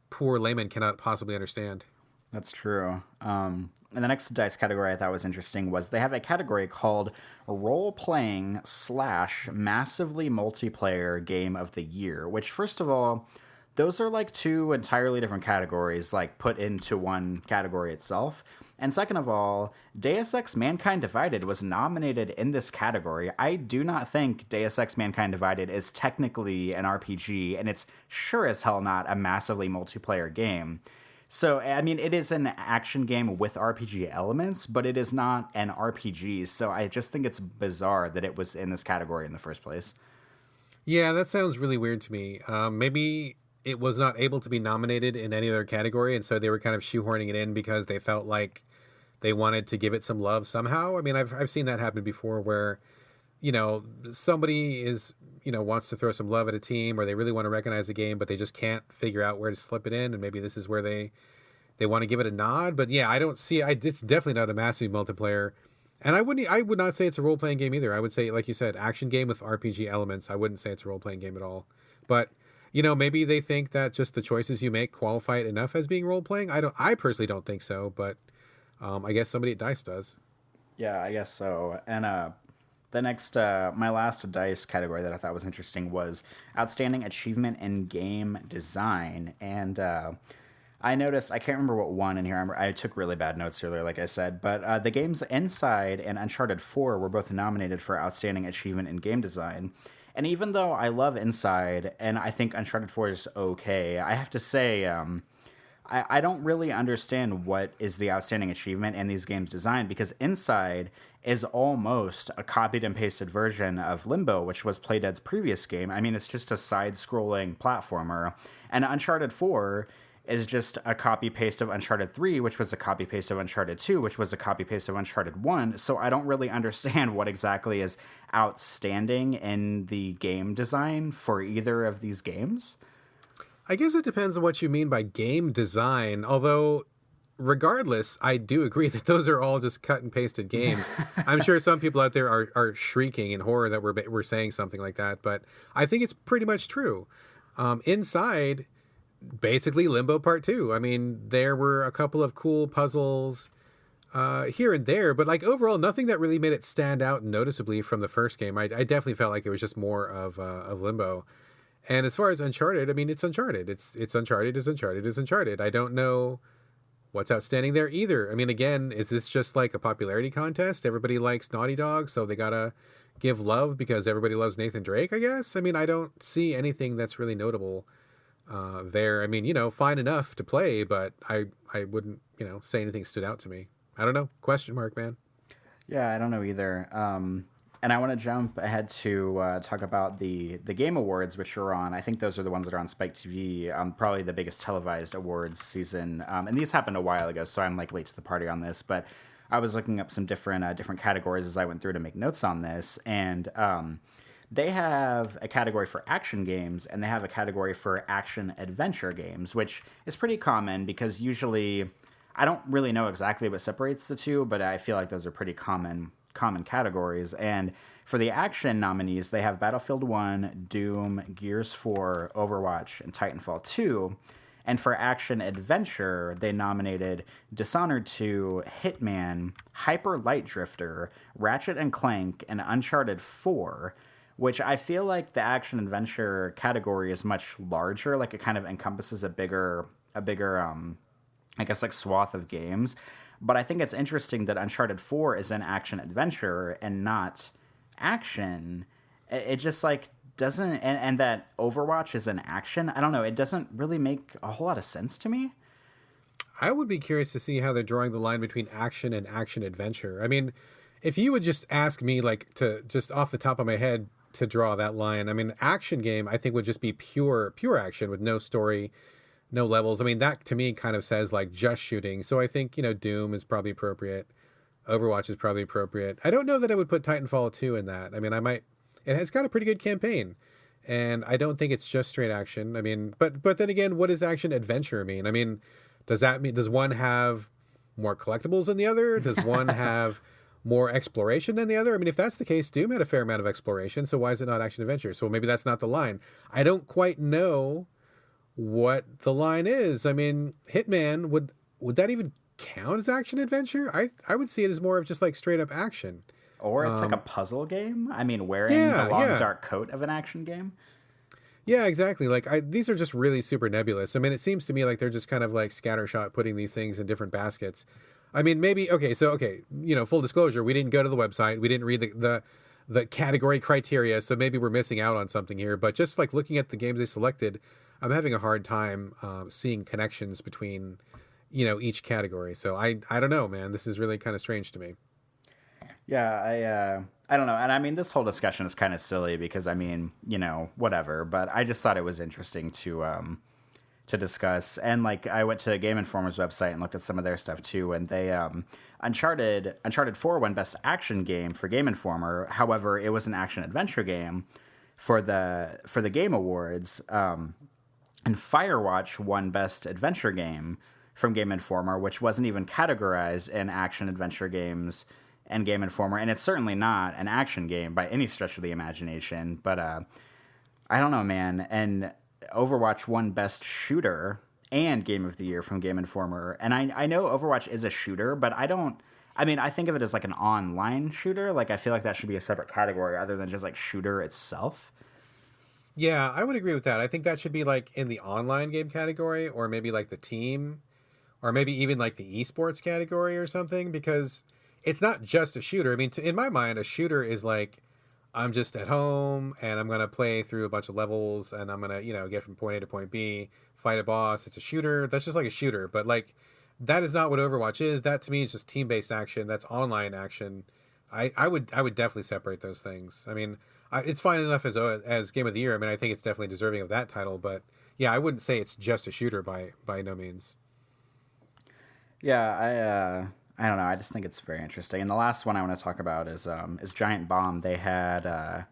poor laymen cannot possibly understand. That's true. And the next DICE category I thought was interesting was they have a category called Role-Playing / Massively Multiplayer Game of the Year, which, first of all, those are like two entirely different categories, like put into one category itself. And second of all, Deus Ex Mankind Divided was nominated in this category. I do not think Deus Ex Mankind Divided is technically an RPG, and it's sure as hell not a massively multiplayer game. So, I mean, it is an action game with RPG elements, but it is not an RPG. So I just think it's bizarre that it was in this category in the first place. Yeah, that sounds really weird to me. Maybe it was not able to be nominated in any other category, and so they were kind of shoehorning it in because they felt like they wanted to give it some love somehow. I mean, I've seen that happen before where, you know, somebody is, you know, wants to throw some love at a team or they really want to recognize the game, but they just can't figure out where to slip it in, and maybe this is where they want to give it a nod. But yeah, I don't see it's definitely not a massive multiplayer. And I would not say it's a role-playing game either. I would say, like you said, action game with RPG elements. I wouldn't say it's a role-playing game at all. But you know, maybe they think that just the choices you make qualify it enough as being role-playing. I personally don't think so, but I guess somebody at DICE does. Yeah, I guess so. And the next, my last DICE category that I thought was interesting was Outstanding Achievement in Game Design. And I noticed, I can't remember what one in here. I took really bad notes earlier, like I said, but the games Inside and Uncharted 4 were both nominated for Outstanding Achievement in Game Design. And even though I love Inside and I think Uncharted 4 is okay, I have to say I don't really understand what is the outstanding achievement in these games' design, because Inside is almost a copied and pasted version of Limbo, which was Playdead's previous game. I mean, it's just a side-scrolling platformer. And Uncharted 4 is just a copy paste of Uncharted 3, which was a copy paste of Uncharted 2, which was a copy paste of Uncharted 1. So I don't really understand what exactly is outstanding in the game design for either of these games. I guess it depends on what you mean by game design, although regardless, I do agree that those are all just cut and pasted games. I'm sure some people out there are shrieking in horror that we're saying something like that, but I think it's pretty much true. Inside, basically Limbo Part 2. I mean, there were a couple of cool puzzles here and there, but like overall, nothing that really made it stand out noticeably from the first game. I definitely felt like it was just more of Limbo. And as far as Uncharted, I mean, it's Uncharted. It's Uncharted is Uncharted is Uncharted. I don't know what's outstanding there either. I mean, again, is this just like a popularity contest? Everybody likes Naughty Dog, so they gotta give love because everybody loves Nathan Drake, I guess? I mean, I don't see anything that's really notable there. I mean, fine enough to play, but I wouldn't, say anything stood out to me. I don't know. Question mark, man. Yeah, I don't know either. And I want to jump ahead to talk about the Game Awards, which are on. I think those are the ones that are on Spike TV, probably the biggest televised awards season. And these happened a while ago, so I'm like late to the party on this. But I was looking up some different categories as I went through to make notes on this, and they have a category for action games, and they have a category for action adventure games, which is pretty common because usually I don't really know exactly what separates the two, but I feel like those are pretty common categories. And for the action nominees, they have Battlefield 1, Doom, Gears 4, Overwatch, and Titanfall 2. And for action adventure, they nominated Dishonored 2, Hitman, Hyper Light Drifter, Ratchet and Clank, and Uncharted 4, which I feel like the action adventure category is much larger. Like it kind of encompasses a bigger I guess like swath of games. But I think it's interesting that Uncharted 4 is an action adventure and not action. It just like doesn't, and that Overwatch is an action. I don't know. It doesn't really make a whole lot of sense to me. I would be curious to see how they're drawing the line between action and action adventure. I mean, if you would just ask me like to just off the top of my head to draw that line, I mean, action game I think would just be pure action with no story, no levels. I mean, that to me kind of says like just shooting. So I think, Doom is probably appropriate. Overwatch is probably appropriate. I don't know that I would put Titanfall 2 in that. I mean, it has got a pretty good campaign, and I don't think it's just straight action. I mean, but then again, what does action adventure mean? I mean, does one have more collectibles than the other? Does one have more exploration than the other? I mean, if that's the case, Doom had a fair amount of exploration, so why is it not action adventure? So maybe that's not the line. I don't quite know what the line is. I mean, Hitman, would that even count as action adventure? I would see it as more of just like straight up action. Or it's like a puzzle game. I mean, wearing the long dark coat of an action game. Yeah, exactly. Like these are just really super nebulous. I mean, it seems to me like they're just kind of like scattershot putting these things in different baskets. I mean, maybe full disclosure, we didn't go to the website. We didn't read the category criteria, so maybe we're missing out on something here. But just like looking at the games they selected, I'm having a hard time seeing connections between, each category. So I don't know, man. This is really kind of strange to me. Yeah, I don't know. And I mean, this whole discussion is kind of silly because I mean, whatever. But I just thought it was interesting to discuss. And like, I went to Game Informer's website and looked at some of their stuff too. And they Uncharted 4 won Best Action Game for Game Informer. However, it was an action adventure game for the Game Awards. And Firewatch won Best Adventure Game from Game Informer, which wasn't even categorized in action adventure games and Game Informer. And it's certainly not an action game by any stretch of the imagination. But I don't know, man. And Overwatch won Best Shooter and Game of the Year from Game Informer. And I know Overwatch is a shooter, but I think of it as like an online shooter. Like, I feel like that should be a separate category other than just like shooter itself. Yeah, I would agree with that. I think that should be like in the online game category, or maybe like the team, or maybe even like the esports category or something, because it's not just a shooter. I mean, in my mind, a shooter is like, I'm just at home and I'm going to play through a bunch of levels and I'm going to, get from point A to point B, fight a boss. It's a shooter. That's just like a shooter. But like, that is not what Overwatch is. That to me is just team-based action. That's online action. I would definitely separate those things. I mean, it's fine enough as Game of the Year. I mean, I think it's definitely deserving of that title, but yeah, I wouldn't say it's just a shooter by no means. Yeah, I don't know. I just think it's very interesting. And the last one I want to talk about is Giant Bomb. They had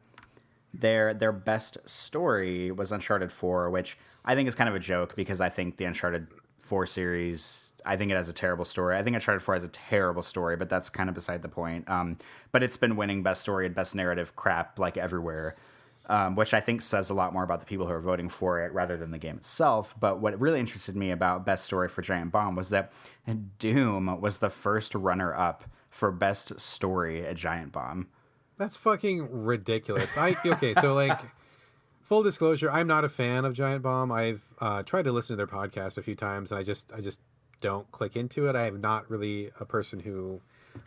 their best story was Uncharted 4, which I think is kind of a joke because I think the Uncharted 4 series, I think it has a terrible story. I think Uncharted 4 has a terrible story, but that's kind of beside the point. But it's been winning best story and best narrative crap like everywhere, which I think says a lot more about the people who are voting for it rather than the game itself. But what really interested me about best story for Giant Bomb was that Doom was the first runner-up for best story at Giant Bomb. That's fucking ridiculous. Okay, so like full disclosure, I'm not a fan of Giant Bomb. I've tried to listen to their podcast a few times, and I just don't click into it. I am not really a person who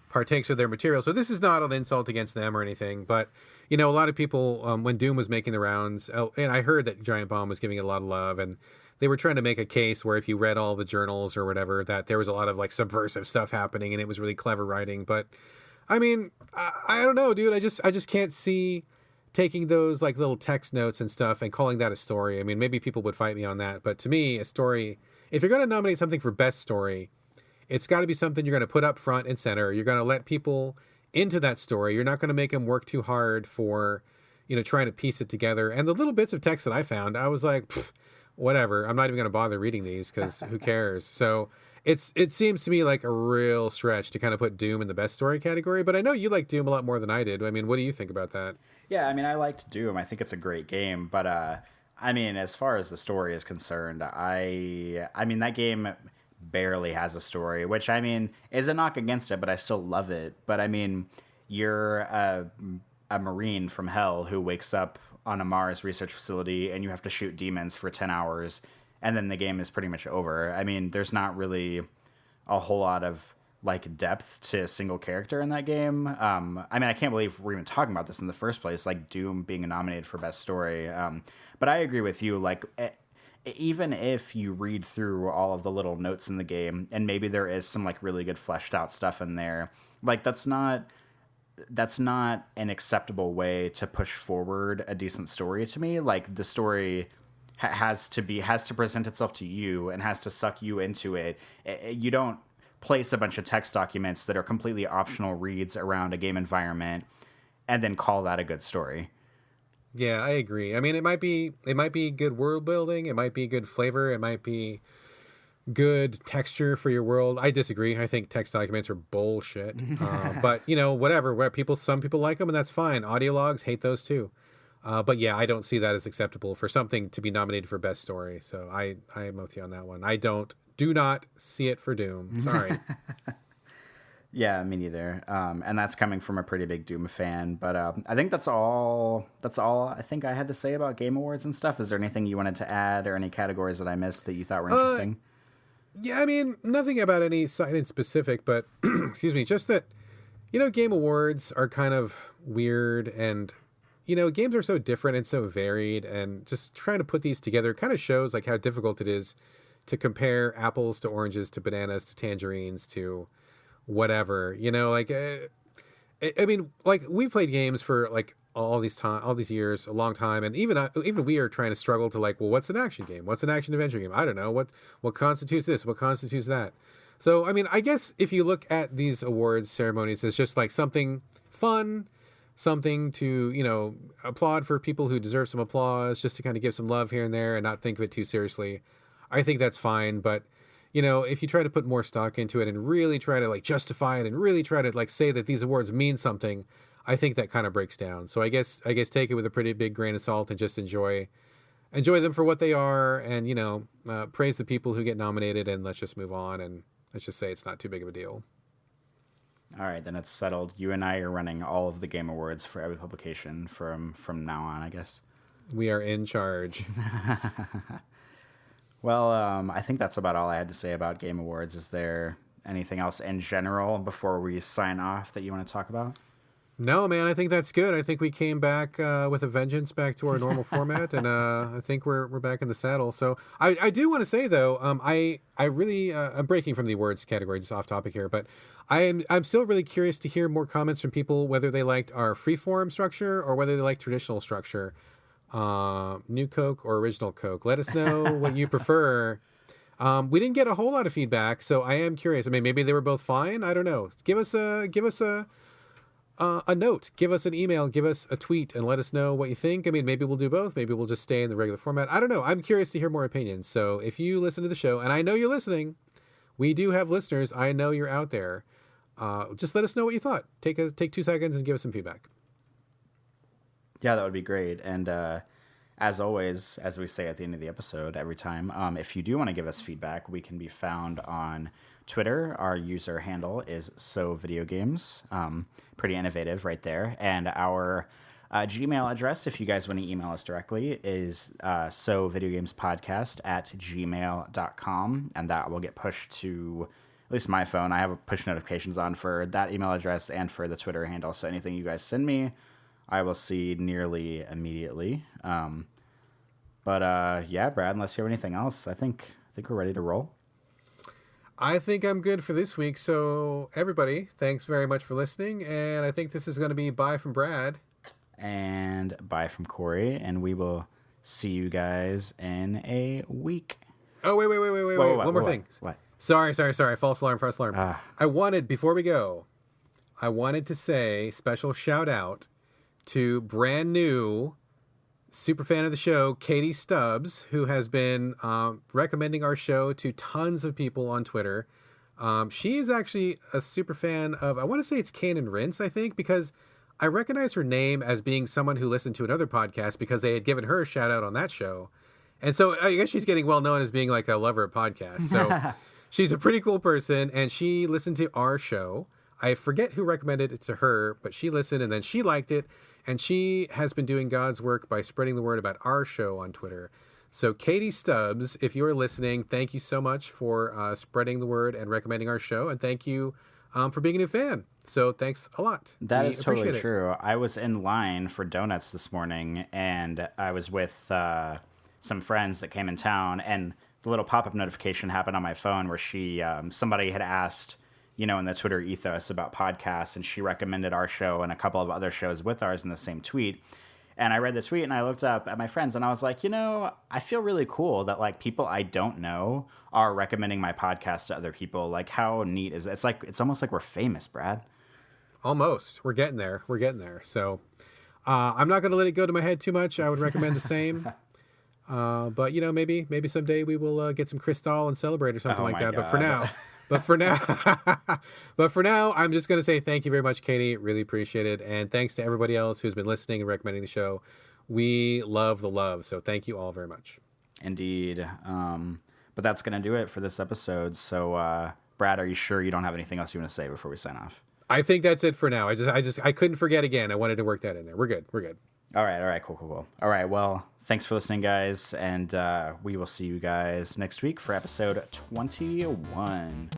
partakes of their material, so this is not an insult against them or anything. But you know, a lot of people when Doom was making the rounds, and I heard that Giant Bomb was giving it a lot of love, and they were trying to make a case where if you read all the journals or whatever, that there was a lot of like subversive stuff happening, and it was really clever writing. But I mean, I don't know, dude. I just can't see taking those like little text notes and stuff and calling that a story. I mean, maybe people would fight me on that, but to me, a story, if you're going to nominate something for best story, it's got to be something you're going to put up front and center. You're going to let people into that story. You're not going to make them work too hard for, you know, trying to piece it together. And the little bits of text that I found, I was like, whatever. I'm not even going to bother reading these because who cares? So it seems to me like a real stretch to kind of put Doom in the best story category. But I know you like Doom a lot more than I did. I mean, what do you think about that? Yeah, I mean, I liked Doom. I think it's a great game, but I mean, as far as the story is concerned, I mean that game barely has a story, which I mean is a knock against it, but I still love it. But I mean, you're a Marine from hell who wakes up on a Mars research facility and you have to shoot demons for 10 hours and then the game is pretty much over. I mean, there's not really a whole lot of like depth to a single character in that game. I mean, I can't believe we're even talking about this in the first place, like Doom being nominated for best story. But I agree with you. Like, even if you read through all of the little notes in the game and maybe there is some like really good fleshed out stuff in there, like that's not an acceptable way to push forward a decent story to me. Like the story has to present itself to you and has to suck you into it. You don't place a bunch of text documents that are completely optional reads around a game environment and then call that a good story. Yeah, I agree. I mean, it might be good world building, it might be good flavor, it might be good texture for your world. I disagree. I think text documents are bullshit. But you know, whatever. Some people like them, and that's fine. Audio logs, hate those too. But yeah, I don't see that as acceptable for something to be nominated for best story. So I am with you on that one. Do not see it for Doom. Sorry. Yeah, me neither. And that's coming from a pretty big Doom fan. But I think that's all I think I had to say about Game Awards and stuff. Is there anything you wanted to add or any categories that I missed that you thought were interesting? Yeah, I mean, nothing about any site in specific, but excuse me, just that, you know, Game Awards are kind of weird and, you know, games are so different and so varied, and just trying to put these together kind of shows like how difficult it is to compare apples to oranges to bananas to tangerines to whatever, you know, like, I mean, like we played games for like all these years, a long time, and even we are trying to struggle to like, well, what's an action game? What's an action adventure game? I don't know what constitutes this, what constitutes that. So, I mean, I guess if you look at these awards ceremonies as just like something fun, something to, you know, applaud for people who deserve some applause, just to kind of give some love here and there and not think of it too seriously, I think that's fine. But you know, if you try to put more stock into it and really try to like justify it and really try to like say that these awards mean something, I think that kind of breaks down. So I guess take it with a pretty big grain of salt and just enjoy them for what they are, and, you know, praise the people who get nominated, and let's just move on, and let's just say it's not too big of a deal. All right, then it's settled. You and I are running all of the Game Awards for every publication from now on, I guess. We are in charge. Well, I think that's about all I had to say about Game Awards. Is there anything else in general before we sign off that you want to talk about? No, man, I think that's good. I think we came back with a vengeance back to our normal format, and I think we're back in the saddle. So I do want to say, though, I really, I'm breaking from the awards category, just off topic here, but I'm still really curious to hear more comments from people, whether they liked our freeform structure or whether they like traditional structure. New Coke or original Coke. Let us know what you prefer. We didn't get a whole lot of feedback, so I am curious. I mean, maybe they were both fine. I don't know. Give us a note, give us an email, give us a tweet, and let us know what you think. I mean, maybe we'll do both. Maybe we'll just stay in the regular format. I don't know. I'm curious to hear more opinions. So if you listen to the show, and I know you're listening, we do have listeners. I know you're out there. Just let us know what you thought. Take 2 seconds and give us some feedback. Yeah, that would be great. And as always, as we say at the end of the episode every time, if you do want to give us feedback, we can be found on Twitter. Our user handle is SoVideoGames. Pretty innovative right there. And our Gmail address, if you guys want to email us directly, is sovideogamespodcast@gmail.com. And that will get pushed to at least my phone. I have push notifications on for that email address and for the Twitter handle. So anything you guys send me, I will see nearly immediately. Yeah, Brad, unless you have anything else, I think we're ready to roll. I think I'm good for this week. So everybody, thanks very much for listening. And I think this is going to be bye from Brad. And bye from Corey. And we will see you guys in a week. Oh, wait. One more thing. What? Sorry. False alarm. Before we go, I wanted to say special shout out to brand new super fan of the show, Katie Stubbs, who has been recommending our show to tons of people on Twitter. She is actually a super fan of, I want to say it's Kane and Rince, I think, because I recognize her name as being someone who listened to another podcast because they had given her a shout out on that show. And so I guess she's getting well known as being like a lover of podcasts. So she's a pretty cool person, and she listened to our show. I forget who recommended it to her, but she listened and then she liked it. And she has been doing God's work by spreading the word about our show on Twitter. So Katie Stubbs, if you're listening, thank you so much for spreading the word and recommending our show. And thank you for being a new fan. So thanks a lot. That is totally true. I was in line for donuts this morning, and I was with some friends that came in town, and the little pop-up notification happened on my phone where somebody had asked, in the Twitter ethos about podcasts, and she recommended our show and a couple of other shows with ours in the same tweet. And I read the tweet and I looked up at my friends and I was like, I feel really cool that like people I don't know are recommending my podcast to other people. Like, how neat is it? It's almost like we're famous, Brad. Almost. We're getting there. So I'm not going to let it go to my head too much. I would recommend the same. But maybe someday we will get some Cristal and celebrate or something like that. God. But for now, I'm just going to say thank you very much, Katie. Really appreciate it. And thanks to everybody else who's been listening and recommending the show. We love the love. So thank you all very much. Indeed. But that's going to do it for this episode. So, Brad, are you sure you don't have anything else you want to say before we sign off? I think that's it for now. I couldn't forget again. I wanted to work that in there. We're good. All right. Cool. All right. Well, thanks for listening, guys. And we will see you guys next week for episode 21.